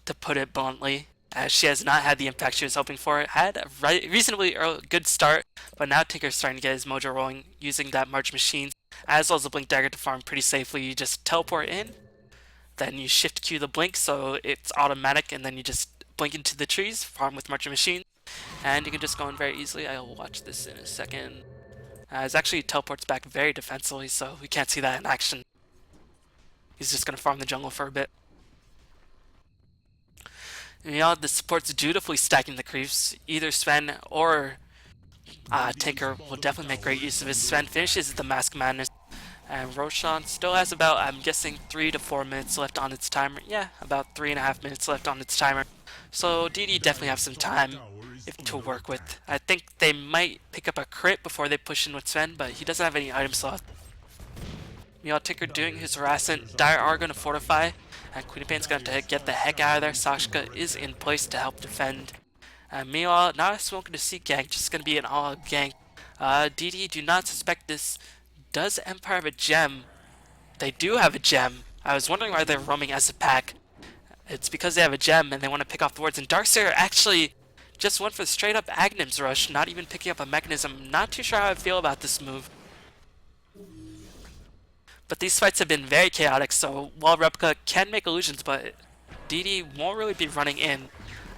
to put it bluntly, as she has not had the impact she was hoping for. Had a reasonably good start, but now Tinker's starting to get his mojo rolling using that March Machines, as well as a Blink Dagger to farm pretty safely. You just teleport in, then you shift Q the Blink so it's automatic, and then you just blink into the trees, farm with March Machines, and you can just go in very easily. I'll watch this in a second. It actually teleports back very defensively, so we can't see that in action. He's just going to farm the jungle for a bit. Meanwhile, the support's dutifully stacking the creeps. Either Sven or Tinker will definitely make great use of his. Sven finishes the Mask Madness, and Roshan still has about, I'm guessing, 3 to 4 minutes left on its timer. Yeah, about 3.5 minutes left on its timer. So DD definitely have some time to work with. I think they might pick up a crit before they push in with Sven, but he doesn't have any items left. Meanwhile, Tinker doing his harassment. Dire are going to fortify, and Queen of Pain's going to get the heck out of there. Sashka is in place to help defend. Meanwhile, not a smoke to see gank, just going to be an all-out gank. DD do not suspect this. Does Empire have a gem? They do have a gem. I was wondering why they're roaming as a pack. It's because they have a gem and they want to pick off the wards. And Darkseer actually just went for the straight up Agnim's rush, not even picking up a mechanism. Not too sure how I feel about this move. But these fights have been very chaotic, so while Replica can make illusions, but DD won't really be running in.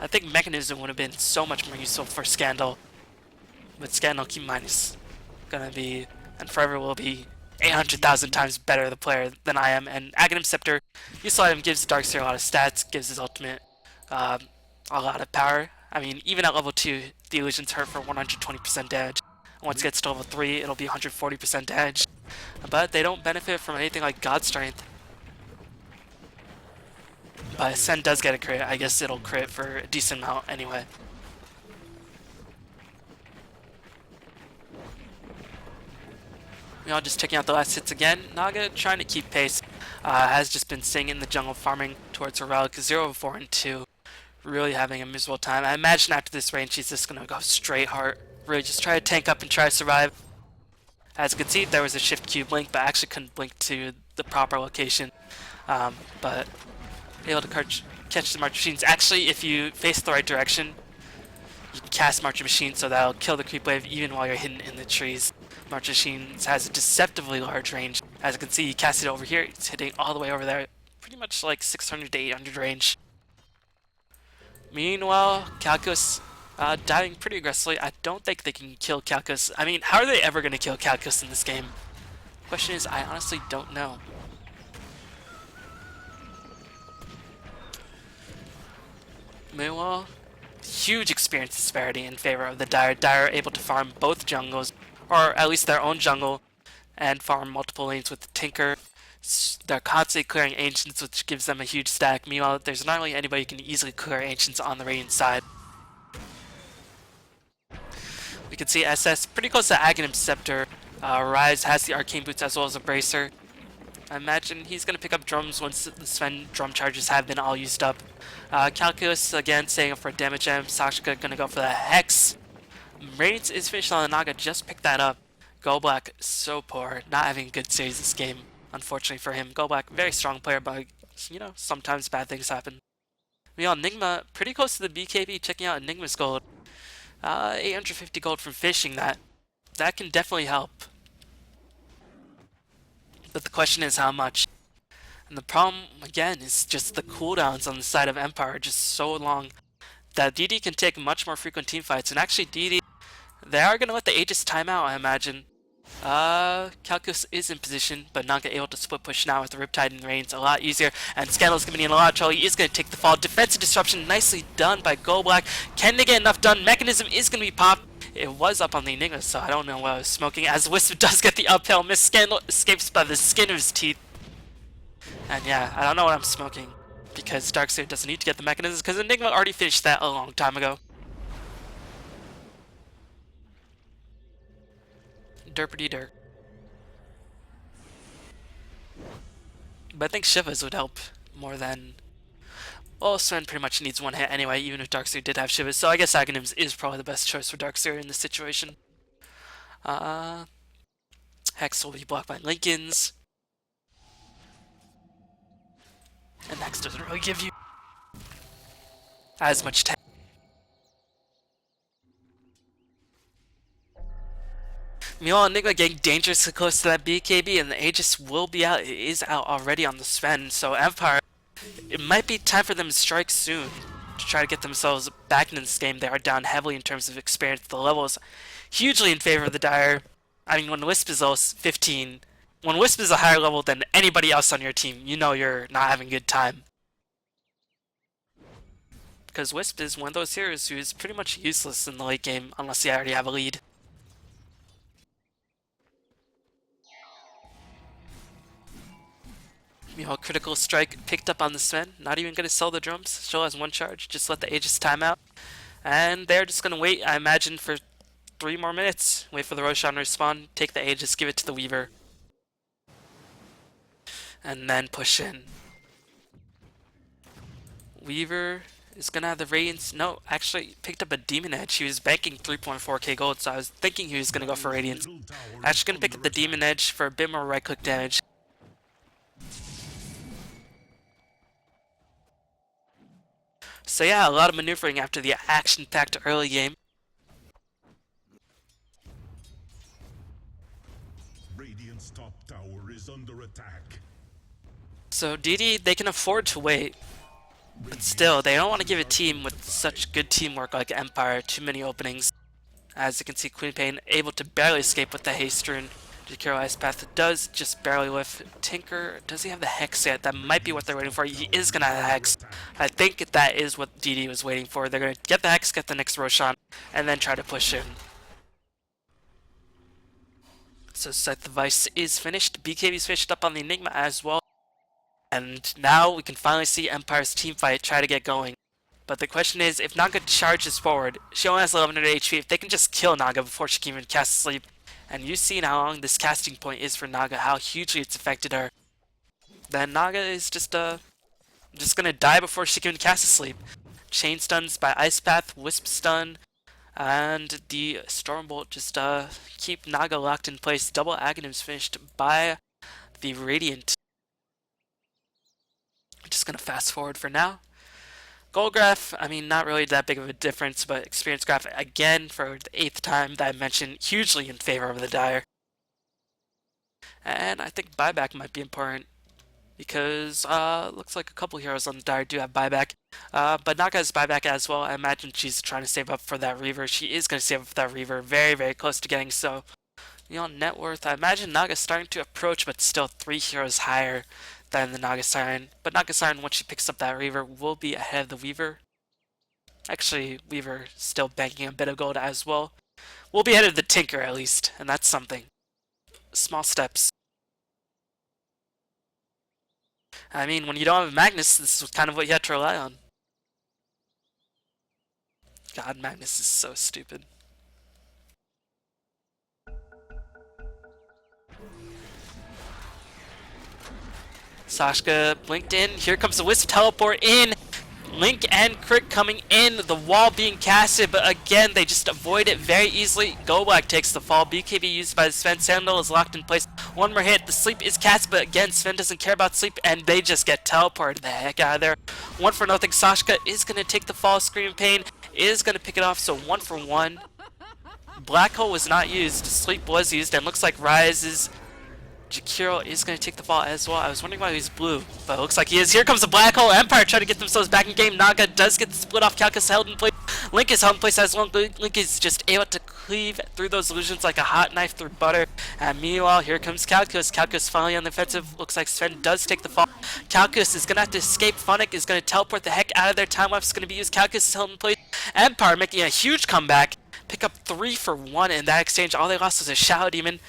I think Mechanism would have been so much more useful for Scandal. But Scandal, keep in mind, is gonna be, and forever will be, 800,000 times better the player than I am. And Aghanim Scepter, useful item, gives Darkseer a lot of stats, gives his ultimate a lot of power. I mean, even at level 2, the illusions hurt for 120% damage. Once it gets to level 3, it'll be 140% damage. But they don't benefit from anything like God Strength. But Sen does get a crit. I guess it'll crit for a decent amount anyway. Meanwhile, just checking out the last hits again. Naga trying to keep pace. Has just been staying in the jungle farming towards her relic. 0 of 4 and 2. Really having a miserable time. I imagine after this range she's just going to go straight heart. Really just try to tank up and try to survive. As you can see, there was a shift Q blink, but I actually couldn't blink to the proper location. But able to catch the March Machines. Actually, if you face the right direction, you can cast March Machine, so that'll kill the creep wave even while you're hidden in the trees. March Machines has a deceptively large range. As you can see, you cast it over here, it's hitting all the way over there. Pretty much like 600 to 800 range. Meanwhile, Calculus diving pretty aggressively. I don't think they can kill Calculus. I mean, how are they ever going to kill Calculus in this game? Question is, I honestly don't know. Meanwhile, huge experience disparity in favor of the Dire. Dire able to farm both jungles, or at least their own jungle, and farm multiple lanes with Tinker. They're constantly clearing Ancients, which gives them a huge stack. Meanwhile, there's not really anybody who can easily clear Ancients on the Radiant side. We can see SS pretty close to Aghanim Scepter. Rise has the Arcane Boots as well as a Bracer. I imagine he's going to pick up drums once the Sven drum charges have been all used up. Calculus again staying up for a damage gem. Sashka going to go for the Hex. Radiance is finished on the Naga, just picked that up. Go Black, so poor, not having a good series this game, unfortunately for him. Go Black, very strong player, but you know, sometimes bad things happen. Meanwhile, Enigma, pretty close to the BKB, checking out Enigma's gold. 850 gold from fishing that. That can definitely help. But the question is how much. And the problem, again, is just the cooldowns on the side of Empire are just so long that DD can take much more frequent team fights. And actually, DD, they are going to let the Aegis time out, I imagine. Calculus is in position, but not able to split push now with the Riptide and Reigns a lot easier. And Scandal's going to be in a lot of trouble. He is going to take the fall. Defensive disruption, nicely done by Go Black. Can they get enough done? Mechanism is going to be popped. It was up on the Enigma, so I don't know what I was smoking. As Wisp does get the uphill miss, Scandal escapes by the skin of his teeth. And yeah, I don't know what I'm smoking, because Darkseer doesn't need to get the mechanisms, because Enigma already finished that a long time ago. Derpity derp. But I think Shivas would help more than. Well, Sven pretty much needs one hit anyway, even if Darkseer did have Shivas. So I guess Aghanims is probably the best choice for Darkseer in this situation. Uh, Hex will be blocked by Lincolns. And Hex doesn't really give you as much time. Meanwhile, Enigma getting dangerously close to that BKB, and the Aegis will be out. It is out already on the Sven, so Empire, it might be time for them to strike soon to try to get themselves back in this game. They are down heavily in terms of experience. The levels hugely in favor of the Dire. I mean, when Wisp is 15, when Wisp is a higher level than anybody else on your team, you know you're not having a good time. Because Wisp is one of those heroes who is pretty much useless in the late game unless you already have a lead. Meanwhile, Critical Strike picked up on the Sven. Not even going to sell the drums. Still has one charge. Just let the Aegis time out. And they're just going to wait, I imagine, for 3 more minutes. Wait for the Roshan to respawn. Take the Aegis, give it to the Weaver. And then push in. Weaver is going to have the Radiance. No, actually picked up a Demon Edge. He was banking 3.4k gold, so I was thinking he was going to go for Radiance. Actually going to pick up the Demon Edge for a bit more right-click damage. So yeah, a lot of maneuvering after the action-packed early game.
Radiant's top tower is under attack.
So DD, they can afford to wait. But still, they don't want to give a team with such good teamwork like Empire too many openings. As you can see, Queen Pain able to barely escape with the haste rune. Jakiro Ice Path does just barely whiff. Tinker, does he have the Hex yet? That might be what they're waiting for. He is going to have the Hex. I think that is what DD was waiting for. They're going to get the Hex, get the next Roshan, and then try to push in. So Scythe the Vice is finished. BKB's finished up on the Enigma as well. And now we can finally see Empire's team fight try to get going. But the question is, if Naga charges forward, she only has 1100 HP. If they can just kill Naga before she can even cast Sleep, and you've seen how long this casting point is for Naga, how hugely it's affected her, then Naga is just gonna die before she can cast Sleep. Chain stuns by Ice Path, Wisp stun, and the Stormbolt just keep Naga locked in place. Double Aghanims finished by the Radiant. I'm just gonna fast forward for now. Gold graph, I mean, not really that big of a difference, but experience graph, again, for the 8th time that I mentioned, hugely in favor of the Dire. And I think buyback might be important, because looks like a couple heroes on the Dire do have buyback. But Naga has buyback as well. I imagine she's trying to save up for that Reaver. She is going to save up for that Reaver, very, very close to getting so. You know, net worth, I imagine Naga's starting to approach, but still 3 heroes higher than the Naga Siren. But Naga Siren, once she picks up that Reaver, will be ahead of the Weaver. Actually, Weaver still banking a bit of gold as well. We'll be ahead of the Tinker at least, and that's something. Small steps. I mean, when you don't have Magnus, this is kind of what you have to rely on. God, Magnus is so stupid. Sashka blinked in. Here comes the Wisp teleport in. Link and Crick coming in. The wall being casted, but again, they just avoid it very easily. Golak takes the fall. BKB used by the Sven. Sandal is locked in place. One more hit. The sleep is cast, but again, Sven doesn't care about sleep, and they just get teleported the heck out of there. 1 for nothing. Sashka is going to take the fall. Scream Pain is going to pick it off, so 1 for 1. Black Hole was not used. Sleep was used, and looks like Rise is... Jakiro is going to take the fall as well. I was wondering why he's blue, but it looks like he is. Here comes the Black Hole. Empire trying to get themselves back in game. Naga does get the split off. Calcus held in place. Link is held in place as well. Link is just able to cleave through those illusions like a hot knife through butter. And meanwhile, here comes Calcus. Calcus finally on the offensive. Looks like Sven does take the fall. Calcus is going to have to escape. Funnick is going to teleport the heck out of there. Time lapse is going to be used. Calcus is held in place. Empire making a huge comeback. Pick up 3 for 1 in that exchange. All they lost was a Shadow Demon.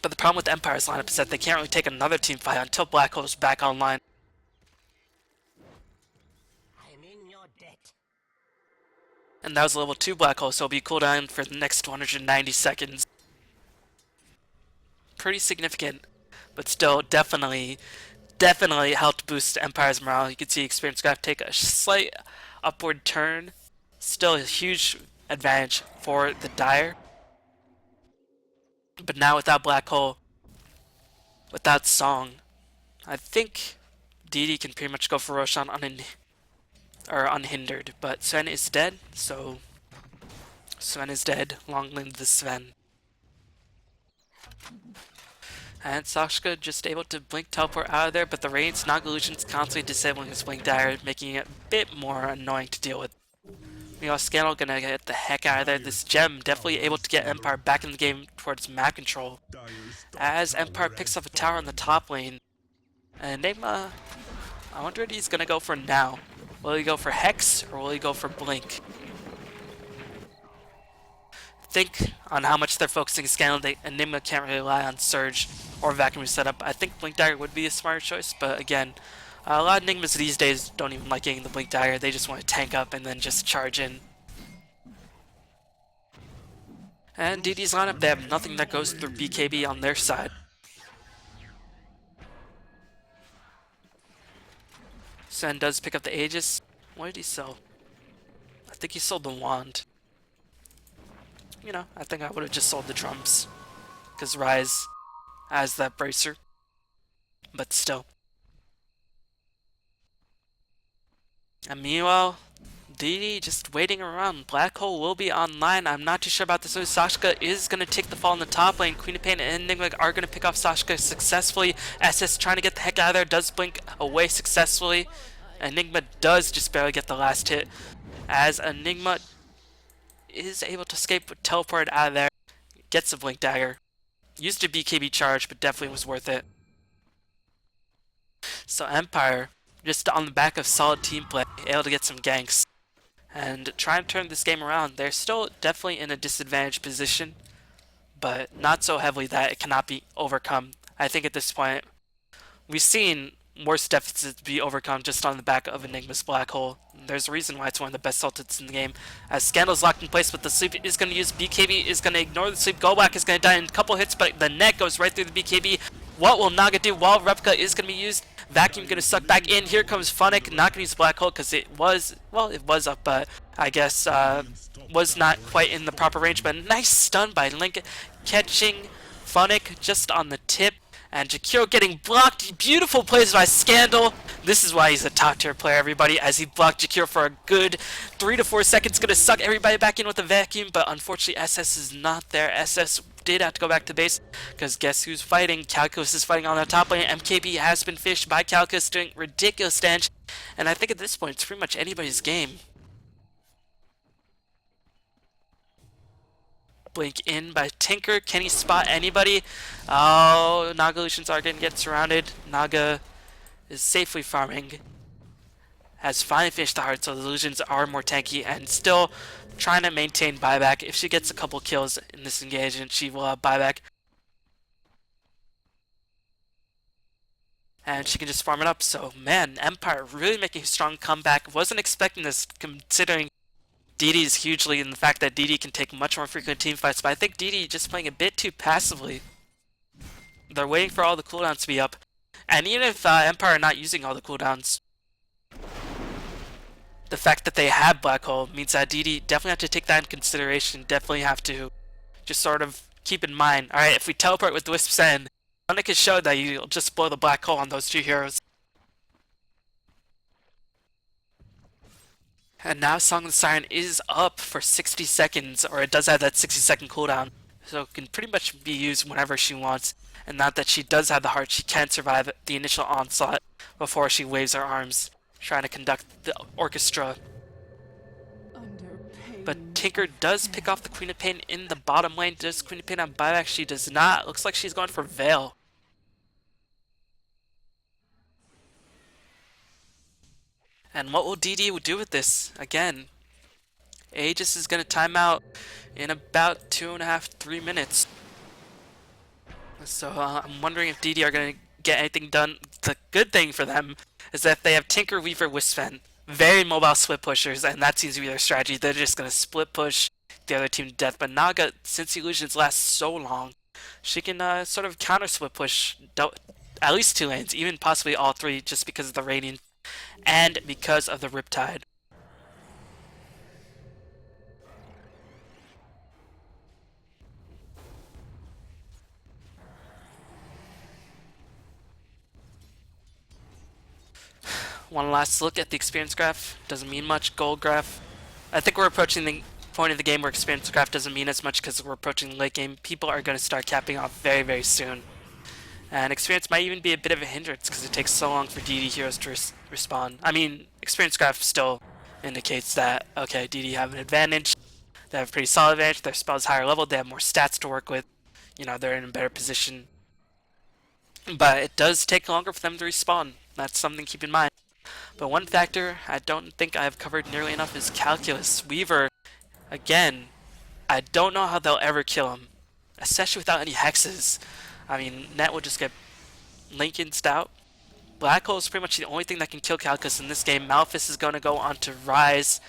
But the problem with Empire's lineup is that they can't really take another team fight until Black Hole's back online.
I'm in your debt.
And that was a level 2 Black Hole, so it'll be cooldown for the next 190 seconds. Pretty significant. but still definitely helped boost Empire's morale. You can see Experience Graph take a slight upward turn. Still a huge advantage for the Dire. But now without Black Hole, without Song, I think DD can pretty much go for Roshan unhindered. But Sven is dead, so Sven is dead. Long live the Sven. And Sashka just able to blink teleport out of there, but the Raids Naga Illusion's constantly disabling his blink dire, making it a bit more annoying to deal with. Meanwhile, Scandal gonna get the heck out of there. This gem definitely able to get Empire back in the game towards map control. As Empire picks up a tower in the top lane. And Enigma, I wonder what he's gonna go for now. Will he go for Hex or will he go for Blink? Think on how much they're focusing Scandal. Enigma can't really rely on Surge or Vacuum setup. I think Blink Dagger would be a smarter choice, but again, a lot of Enigmas these days don't even like getting the Blink Dagger. They just want to tank up and then just charge in. And DD's lineup, they have nothing that goes through BKB on their side. Sen does pick up the Aegis. What did he sell? I think he sold the Wand. You know, I think I would have just sold the drums. Because Rise has that bracer. But still. And meanwhile, DD just waiting around. Black Hole will be online. I'm not too sure about this. Sashka is going to take the fall in the top lane. Queen of Pain and Enigma are going to pick off Sashka successfully. SS trying to get the heck out of there. Does blink away successfully. Enigma does just barely get the last hit. As Enigma is able to escape with teleport out of there. Gets a blink dagger. Used a BKB charge, but definitely was worth it. So Empire, just on the back of solid team play, able to get some ganks. And trying to turn this game around. They're still definitely in a disadvantaged position, but not so heavily that it cannot be overcome. I think at this point, we've seen worse deficits be overcome just on the back of Enigma's Black Hole. There's a reason why it's one of the best ultimates in the game. As Scandal's locked in place, but the sleep is going to use BKB, is going to ignore the sleep. Golback is going to die in a couple hits, but the net goes right through the BKB. What will Naga do? While Replica is going to be used, Vacuum going to suck back in. Here comes Funnick, not going to use Black Hole because it was, well, it was up, but I guess was not quite in the proper range. But nice stun by Link, catching Funnick just on the tip. And Jakiro getting blocked. Beautiful plays by Scandal. This is why he's a top tier player, everybody, as he blocked Jakiro for a good 3 to 4 seconds. Gonna suck everybody back in with a vacuum, but unfortunately SS is not there. SS did have to go back to base, because guess who's fighting? Calculus is fighting on the top lane. MKB has been fished by Calculus, doing ridiculous damage. And I think at this point, it's pretty much anybody's game. Blink in by Tinker. Can he spot anybody? Oh, Naga Illusions are going to get surrounded. Naga is safely farming. Has finally finished the heart, so the Illusions are more tanky and still trying to maintain buyback. If she gets a couple kills in this engagement, she will have buyback. And she can just farm it up. So, man, Empire really making a strong comeback. Wasn't expecting this, considering DD is hugely in the fact that DD can take much more frequent team fights, but I think DD just playing a bit too passively. They're waiting for all the cooldowns to be up, and even if Empire are not using all the cooldowns, the fact that they have Black Hole means that DD definitely have to take that in consideration, definitely have to just sort of keep in mind, alright, if we teleport with Wisp Sen, Sonic has showed that you'll just blow the Black Hole on those two heroes. And now Song of the Siren is up for 60 seconds, or it does have that 60-second cooldown, so it can pretty much be used whenever she wants. And not that she does have the heart, she can survive the initial onslaught before she waves her arms, trying to conduct the orchestra. But Tinker does pick off the Queen of Pain in the bottom lane. Does Queen of Pain on buyback? She does not. Looks like she's going for Veil. And what will DD do with this? Again, Aegis is going to time out in about 2.5 to 3 minutes. So I'm wondering if DD are going to get anything done. The good thing for them is that they have Tinker, Weaver, Wispen. Very mobile split pushers, and that seems to be their strategy. They're just going to split push the other team to death. But Naga, since Illusions last so long, she can sort of counter split push at least 2 lanes, even possibly all three, just because of the Radiant and because of the Riptide. One last look at the experience graph. Doesn't mean much. Gold graph. I think we're approaching the point of the game where experience graph doesn't mean as much because we're approaching the late game. People are going to start capping off very, very soon. And experience might even be a bit of a hindrance because it takes so long for DD heroes to respawn. I mean, experience graph still indicates that, okay, DD have an advantage. They have a pretty solid advantage. Their spell's higher level. They have more stats to work with. You know, they're in a better position. But it does take longer for them to respawn. That's something to keep in mind. But one factor I don't think I've covered nearly enough is Calculus. Weaver, again, I don't know how they'll ever kill him. Especially without any hexes. I mean, Net will just get Lincolned out. Black Hole is pretty much the only thing that can kill Calculus in this game. Malphus is going to go on to Rise.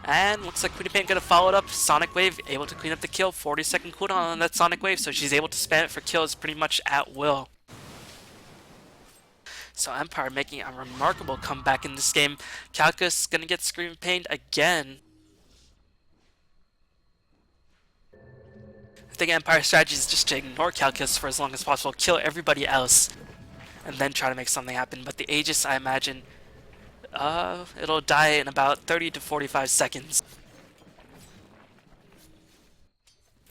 And looks like Queen of Pain going to follow it up. Sonic Wave able to clean up the kill. 40-second cooldown on that Sonic Wave, so she's able to spam it for kills pretty much at will. So Empire making a remarkable comeback in this game. Calculus going to get Scream Pained again. I think Empire's strategy is just to ignore Calculus for as long as possible, kill everybody else, and then try to make something happen. But the Aegis, I imagine, it'll die in about 30 to 45 seconds.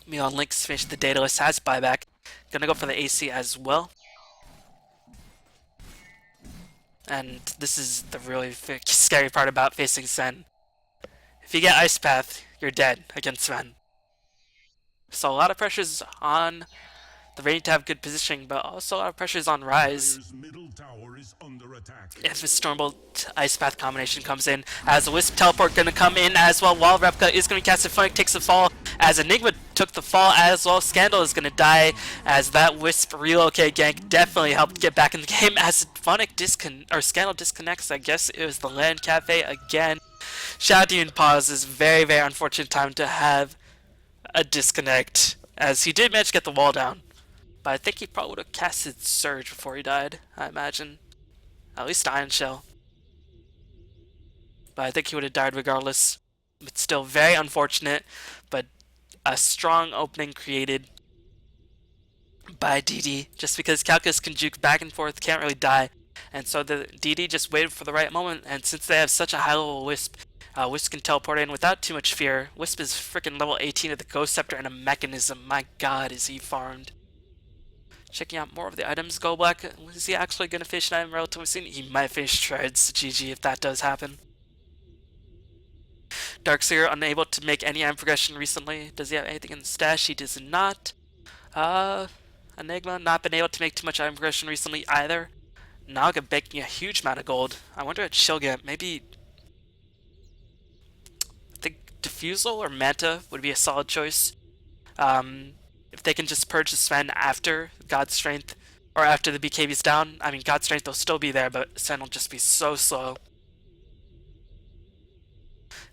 Meanwhile, Lynx finished the Daedalus, has buyback. Gonna go for the AC as well. And this is the really scary part about facing Sven. If you get Ice Path, you're dead against Sven. So a lot of pressures on the Radiant to have good positioning, but also a lot of pressures on Rise.
Middle tower is under attack.
If a Stormbolt Ice Path combination comes in, as a Wisp Teleport gonna come in as well, while Replica is gonna cast it, Phonic takes the fall, as Enigma took the fall as well. Scandal is gonna die, as that Wisp relocate gank definitely helped get back in the game, as Phonic Scandal disconnects. I guess it was the Land Cafe again. Shadow Demon pause is very, very unfortunate time to have a disconnect, as he did manage to get the wall down. But I think he probably would have casted Surge before he died, I imagine. At least Iron Shell. But I think he would have died regardless. It's still very unfortunate, but a strong opening created by DD, just because Calculus can juke back and forth, can't really die. And so the DD just waited for the right moment, and since they have such a high level Wisp, Wisp can teleport in without too much fear. Wisp is freaking level 18 with the Ghost Scepter and a Mechanism. My god, is he farmed. Checking out more of the items. Go Black, is he actually going to finish an item relatively soon? He might finish Treads. GG if that does happen. Darkseer unable to make any item progression recently. Does he have anything in the stash? He does not. Enigma not been able to make too much item progression recently either. Naga making a huge amount of gold. I wonder what she'll get. Maybe I think Diffusal or Manta would be a solid choice. If they can just purge the Sven after God's Strength, or after the BKB's down. I mean, God's Strength will still be there, but Sven will just be so slow.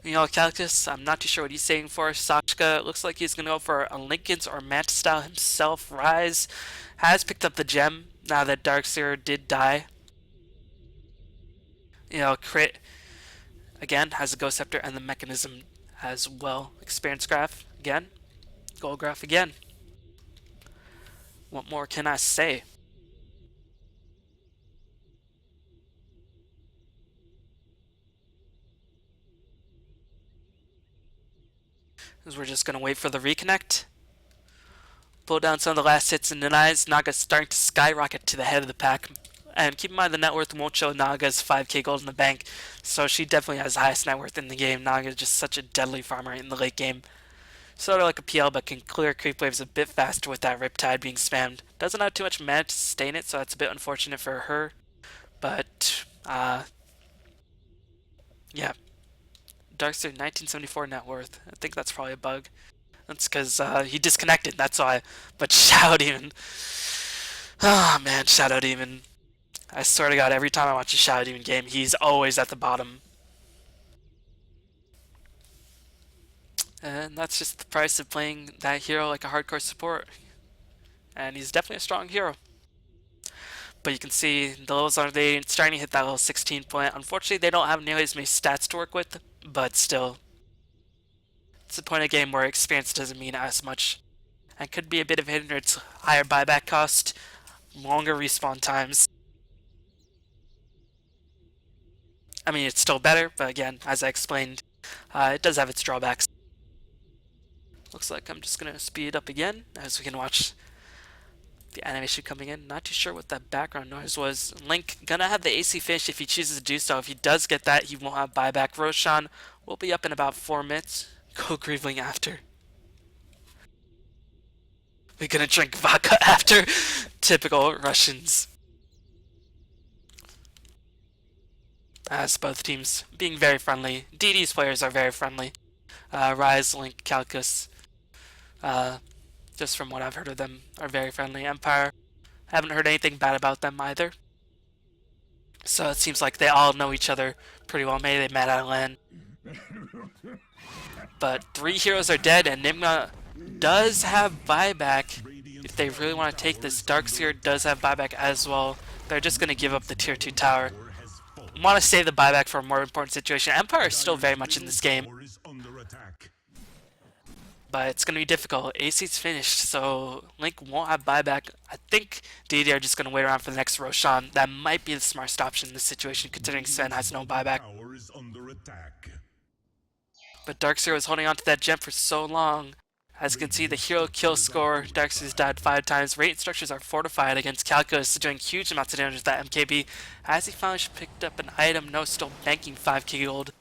You know, Calculus, I'm not too sure what he's saying for. Sakshka, looks like he's going to go for a Lincoln's or Manta style himself. Rise has picked up the gem now that Darkseer did die. You know, Crit, again, has a Ghost Scepter and the Mechanism as well. Experience Graph, again. Gold Graph, again. What more can I say? Because we're just going to wait for the reconnect. Pull down some of the last hits and denies. Naga's starting to skyrocket to the head of the pack. And keep in mind the net worth won't show Naga's 5k gold in the bank. So she definitely has the highest net worth in the game. Naga is just such a deadly farmer in the late game. Sort of like a PL, but can clear creep waves a bit faster with that Riptide being spammed. Doesn't have too much mana to sustain it, so that's a bit unfortunate for her. But, yeah. Darkseer 1974 net worth. I think that's probably a bug. That's because he disconnected, that's why. But Shadow Demon. Oh man, Shadow Demon. I swear to god, every time I watch a Shadow Demon game, he's always at the bottom. And that's just the price of playing that hero like a hardcore support. And he's definitely a strong hero. But you can see the levels are they starting to hit that level 16 point. Unfortunately, they don't have nearly as many stats to work with, but still, it's a point of game where experience doesn't mean as much, and could be a bit of a hindrance. Higher buyback cost, longer respawn times. I mean, it's still better, but again, as I explained, it does have its drawbacks. Looks like I'm just gonna speed up again as we can watch the animation coming in. Not too sure what that background noise was. Link gonna have the AC finish if he chooses to do so. If he does get that, he won't have buyback. Roshan will be up in about 4 minutes. Go Grievling after. We're gonna drink vodka after. Typical Russians. As both teams being very friendly. DD's players are very friendly. Rise, Link, Calcus, just from what I've heard of them, are very friendly. Empire, haven't heard anything bad about them either. So it seems like they all know each other pretty well. Maybe they met at a LAN. But 3 heroes are dead, and Enigma does have buyback. If they really want to take this, Darkseer does have buyback as well. They're just going to give up the tier 2 tower. Want to save the buyback for a more important situation. Empire is still very much in this game, but it's going to be difficult. AC's finished, so Link won't have buyback. I think DD are just going to wait around for the next Roshan. That might be the smartest option in this situation, considering Sven has no buyback. But Darkseer was holding on to that gem for so long. As you can see, the hero kill score, Darkseer's died 5 times. Rate structures are fortified against Calculus, doing huge amounts of damage with that MKB. As he finally picked up an item, no, still banking 5k gold.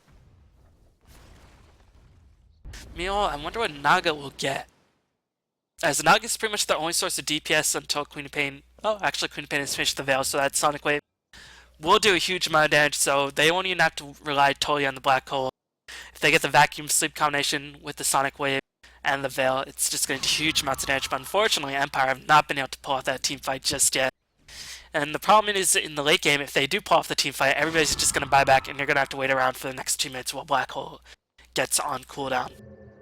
Meanwhile, I wonder what Naga will get. As Naga is pretty much their only source of DPS until Queen of Pain. Oh, actually Queen of Pain has finished the Veil, so that Sonic Wave will do a huge amount of damage, so they won't even have to rely totally on the Black Hole. If they get the Vacuum Sleep combination with the Sonic Wave and the Veil, it's just going to do huge amounts of damage, but unfortunately Empire have not been able to pull off that team fight just yet. And the problem is, in the late game, if they do pull off the team fight, everybody's just going to buy back, and you're going to have to wait around for the next 2 minutes while Black Hole gets on cooldown,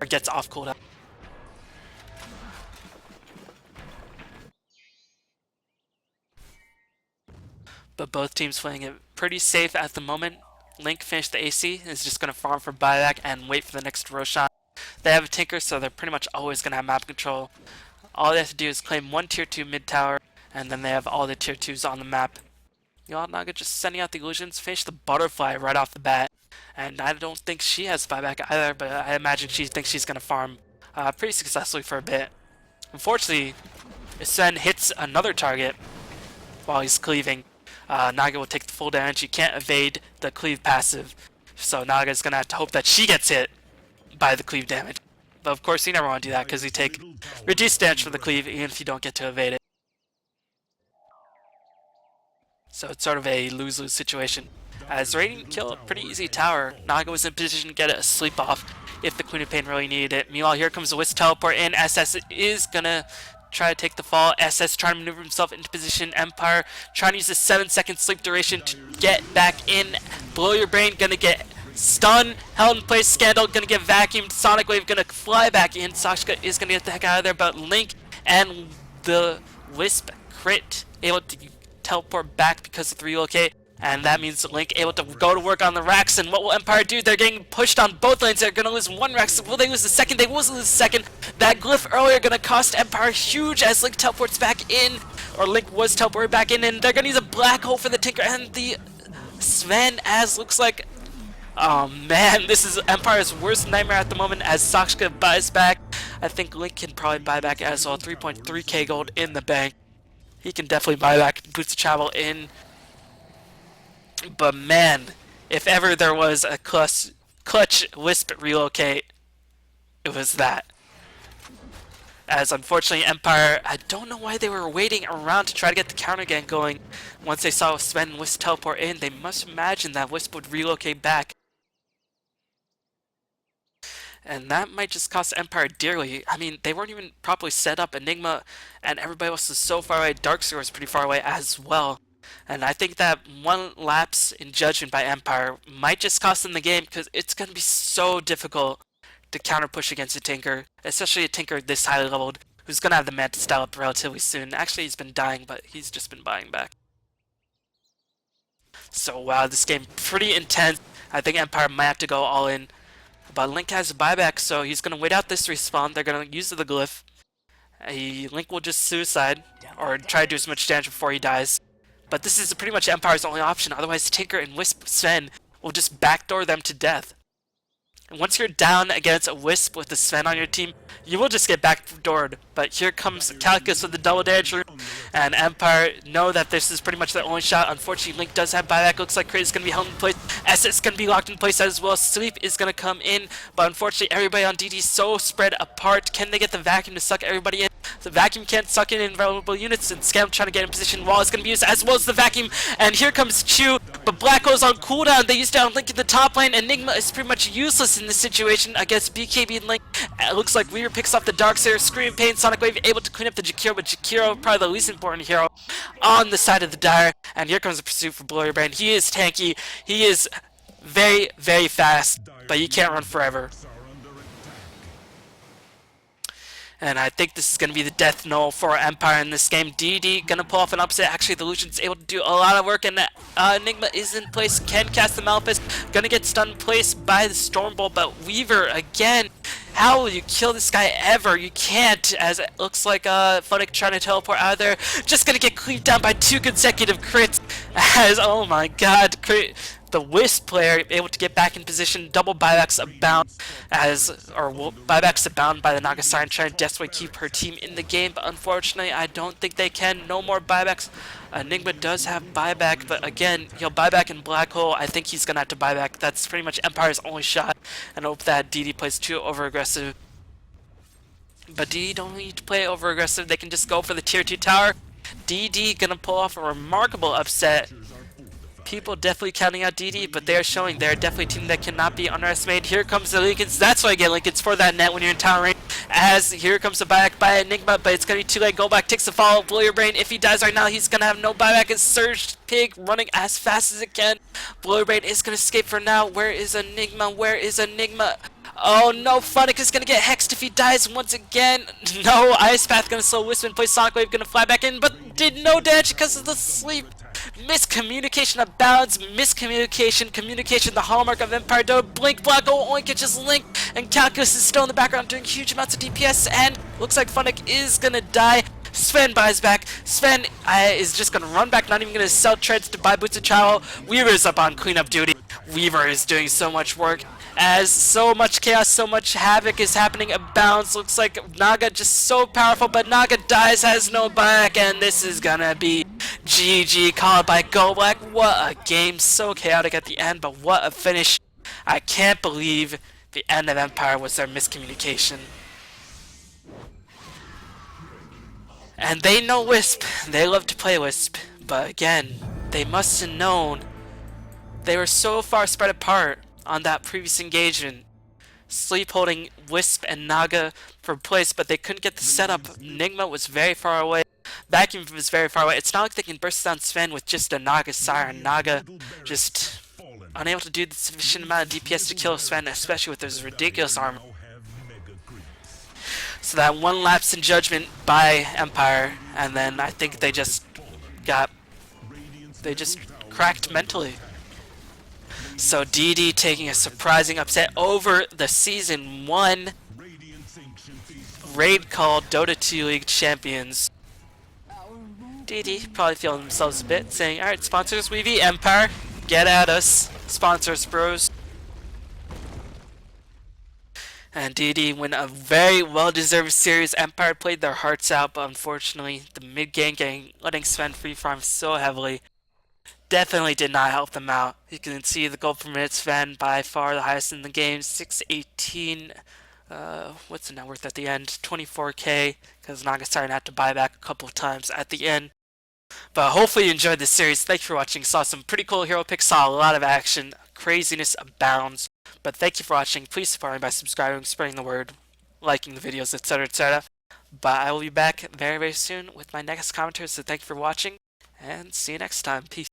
or gets off cooldown. But both teams playing it pretty safe at the moment. Link finished the AC, is just going to farm for buyback and wait for the next Roshan. They have a Tinker, so they're pretty much always going to have map control. All they have to do is claim 1 tier 2 mid tower, and then they have all the tier 2s on the map. Naga just sending out the illusions, finish the butterfly right off the bat. And I don't think she has buyback either, but I imagine she thinks she's going to farm pretty successfully for a bit. Unfortunately, if Sven hits another target while he's cleaving, Naga will take the full damage. He can't evade the cleave passive, so Naga's going to have to hope that she gets hit by the cleave damage. But of course, you never want to do that because you take reduced damage from the cleave even if you don't get to evade it. So it's sort of a lose-lose situation. As Raiden killed a pretty easy tower, Naga was in position to get a sleep off if the Queen of Pain really needed it. Meanwhile, here comes the Wisp teleport in. SS is gonna try to take the fall. SS trying to maneuver himself into position. Empire trying to use the 7-second sleep duration to get back in. Blow your brain, gonna get stun. Held in place, Scandal gonna get vacuumed. Sonic Wave gonna fly back in. Sashka is gonna get the heck out of there, but Link and the Wisp crit able to teleport back because of the relocate, and that means Link able to go to work on the Rax. And what will Empire do? They're getting pushed on both lanes. They're gonna lose 1 Rax. Will they lose the second? They will lose the second. That glyph earlier gonna cost Empire huge as Link teleports back in, or Link was teleported back in, and they're gonna use a Black Hole for the Tinker and the Sven, as looks like, oh man, this is Empire's worst nightmare at the moment as Sakshka buys back. I think Link can probably buy back as well. 3.3k gold in the bank. He can definitely buy back Boots of Travel in. But man, if ever there was a clutch Wisp relocate, it was that. As unfortunately Empire, I don't know why they were waiting around to try to get the counter gang going. Once they saw Sven and Wisp teleport in, they must imagine that Wisp would relocate back. And that might just cost Empire dearly. I mean, they weren't even properly set up. Enigma and everybody else is so far away. Darkseer was pretty far away as well. And I think that one lapse in judgment by Empire might just cost them the game, because it's going to be so difficult to counter push against a Tinker, especially a Tinker this highly leveled, who's gonna have the mana to style up relatively soon. Actually, he's been dying, but he's just been buying back. So wow, this game pretty intense. I think Empire might have to go all in. But Link has a buyback, so he's gonna wait out this respawn. They're gonna use the glyph. Link will just suicide or try to do as much damage before he dies. But this is pretty much Empire's only option. Otherwise, Tinker and Wisp Sven will just backdoor them to death. And once you're down against a Wisp with a Sven on your team, you will just get backdoored. But here comes Calculus with the double damage, and Empire know that this is pretty much their only shot. Unfortunately, Link does have buyback. Looks like Crate is going to be held in place. SS is going to be locked in place as well. Sleep is going to come in, but unfortunately, everybody on DD is so spread apart. Can they get the vacuum to suck everybody in? The vacuum can't suck in invulnerable units, and Scam trying to get in position. Wall is going to be used as well as the vacuum, and here comes Chu, but Black Hole's on cooldown. They used down Link in the top lane. Enigma is pretty much useless in this situation against BKB and Link. It looks like Weaver picks up the Darkseer, Scream Pain, Sonic Wave able to clean up the Jakiro, but Jakiro probably the least important hero on the side of the Dire. And here comes the pursuit for Blurry Brand. He is tanky, he is very, very fast, but he can't run forever. And I think this is going to be the death knell for Empire in this game. DD going to pull off an upset. Actually, the Lucian's able to do a lot of work, and Enigma is in place. Can cast the Malefice. Going to get stunned in place by the Stormbolt, but Weaver, again, how will you kill this guy ever? You can't, as it looks like Funnick trying to teleport out of there. Just going to get cleaved down by 2 consecutive crits, as, oh my god, the Wisp player able to get back in position, double buybacks abound buybacks abound by the Nagasari trying to desperately keep her team in the game, but unfortunately I don't think they can. No more buybacks. Enigma does have buyback, but again, he'll buyback in Black Hole. I think he's gonna have to buyback. That's pretty much Empire's only shot, and hope that DD plays too over aggressive. But DD don't need to play over aggressive, they can just go for the tier 2 tower. DD gonna pull off a remarkable upset. People definitely counting out DD, but they're showing they're definitely a team that cannot be underestimated. Here comes the Lincolns. That's why I get Lincolns for that net when you're in tower range. As here comes the buyback by Enigma, but it's going to be too late. Goldback takes the follow. Blow your brain. If he dies right now, he's going to have no buyback. It's Surged Pig running as fast as it can. Blow your brain is going to escape for now. Where is Enigma? Where is Enigma? Oh no, Funnick is going to get hexed if he dies once again. No, Ice Path going to slow Wisp and play Sonic Wave, going to fly back in, but did no damage because of the sleep. Miscommunication of balance, miscommunication, communication, the hallmark of Empire. Blink, Black Hole only catches Link, and Calculus is still in the background doing huge amounts of DPS, and looks like Funnick is gonna die. Sven buys back. Sven is just gonna run back, not even gonna sell treads to buy boots of travel. Weaver's up on cleanup duty. Weaver is doing so much work, as so much chaos, so much havoc is happening abounds. Looks like Naga just so powerful, but Naga dies, has no back, and this is gonna be GG, called by Goldblack. What a game, so chaotic at the end, but what a finish. I can't believe the end of Empire was their miscommunication. And they know Wisp, they love to play Wisp, but again, they must have known they were so far spread apart on that previous engagement. Sleep holding Wisp and Naga for place, but they couldn't get the setup. Enigma was very far away. Vacuum was very far away. It's not like they can burst down Sven with just a Naga Siren. Naga just unable to do the sufficient amount of DPS to kill Sven, especially with his ridiculous armor. So that one lapse in judgment by Empire, and then I think they just cracked mentally. So DD taking a surprising upset over the Season 1 Raidcall Dota 2 League champions. DD probably feeling themselves a bit, saying, alright sponsors, we beat Empire, get at us, sponsors bros. And DD win a very well-deserved series. Empire played their hearts out, but unfortunately the mid-game letting Sven free farm so heavily definitely did not help them out. You can see the gold per minute Sven by far the highest in the game, 618. What's the net worth at the end? 24k, because Nagasari had to buy back a couple of times at the end. But hopefully you enjoyed this series. Thank you for watching. Saw some pretty cool hero picks, saw a lot of action, craziness abounds. But thank you for watching. Please support me by subscribing, spreading the word, liking the videos, etc, etc. But I will be back very, very soon with my next commentary, so thank you for watching, and see you next time. Peace.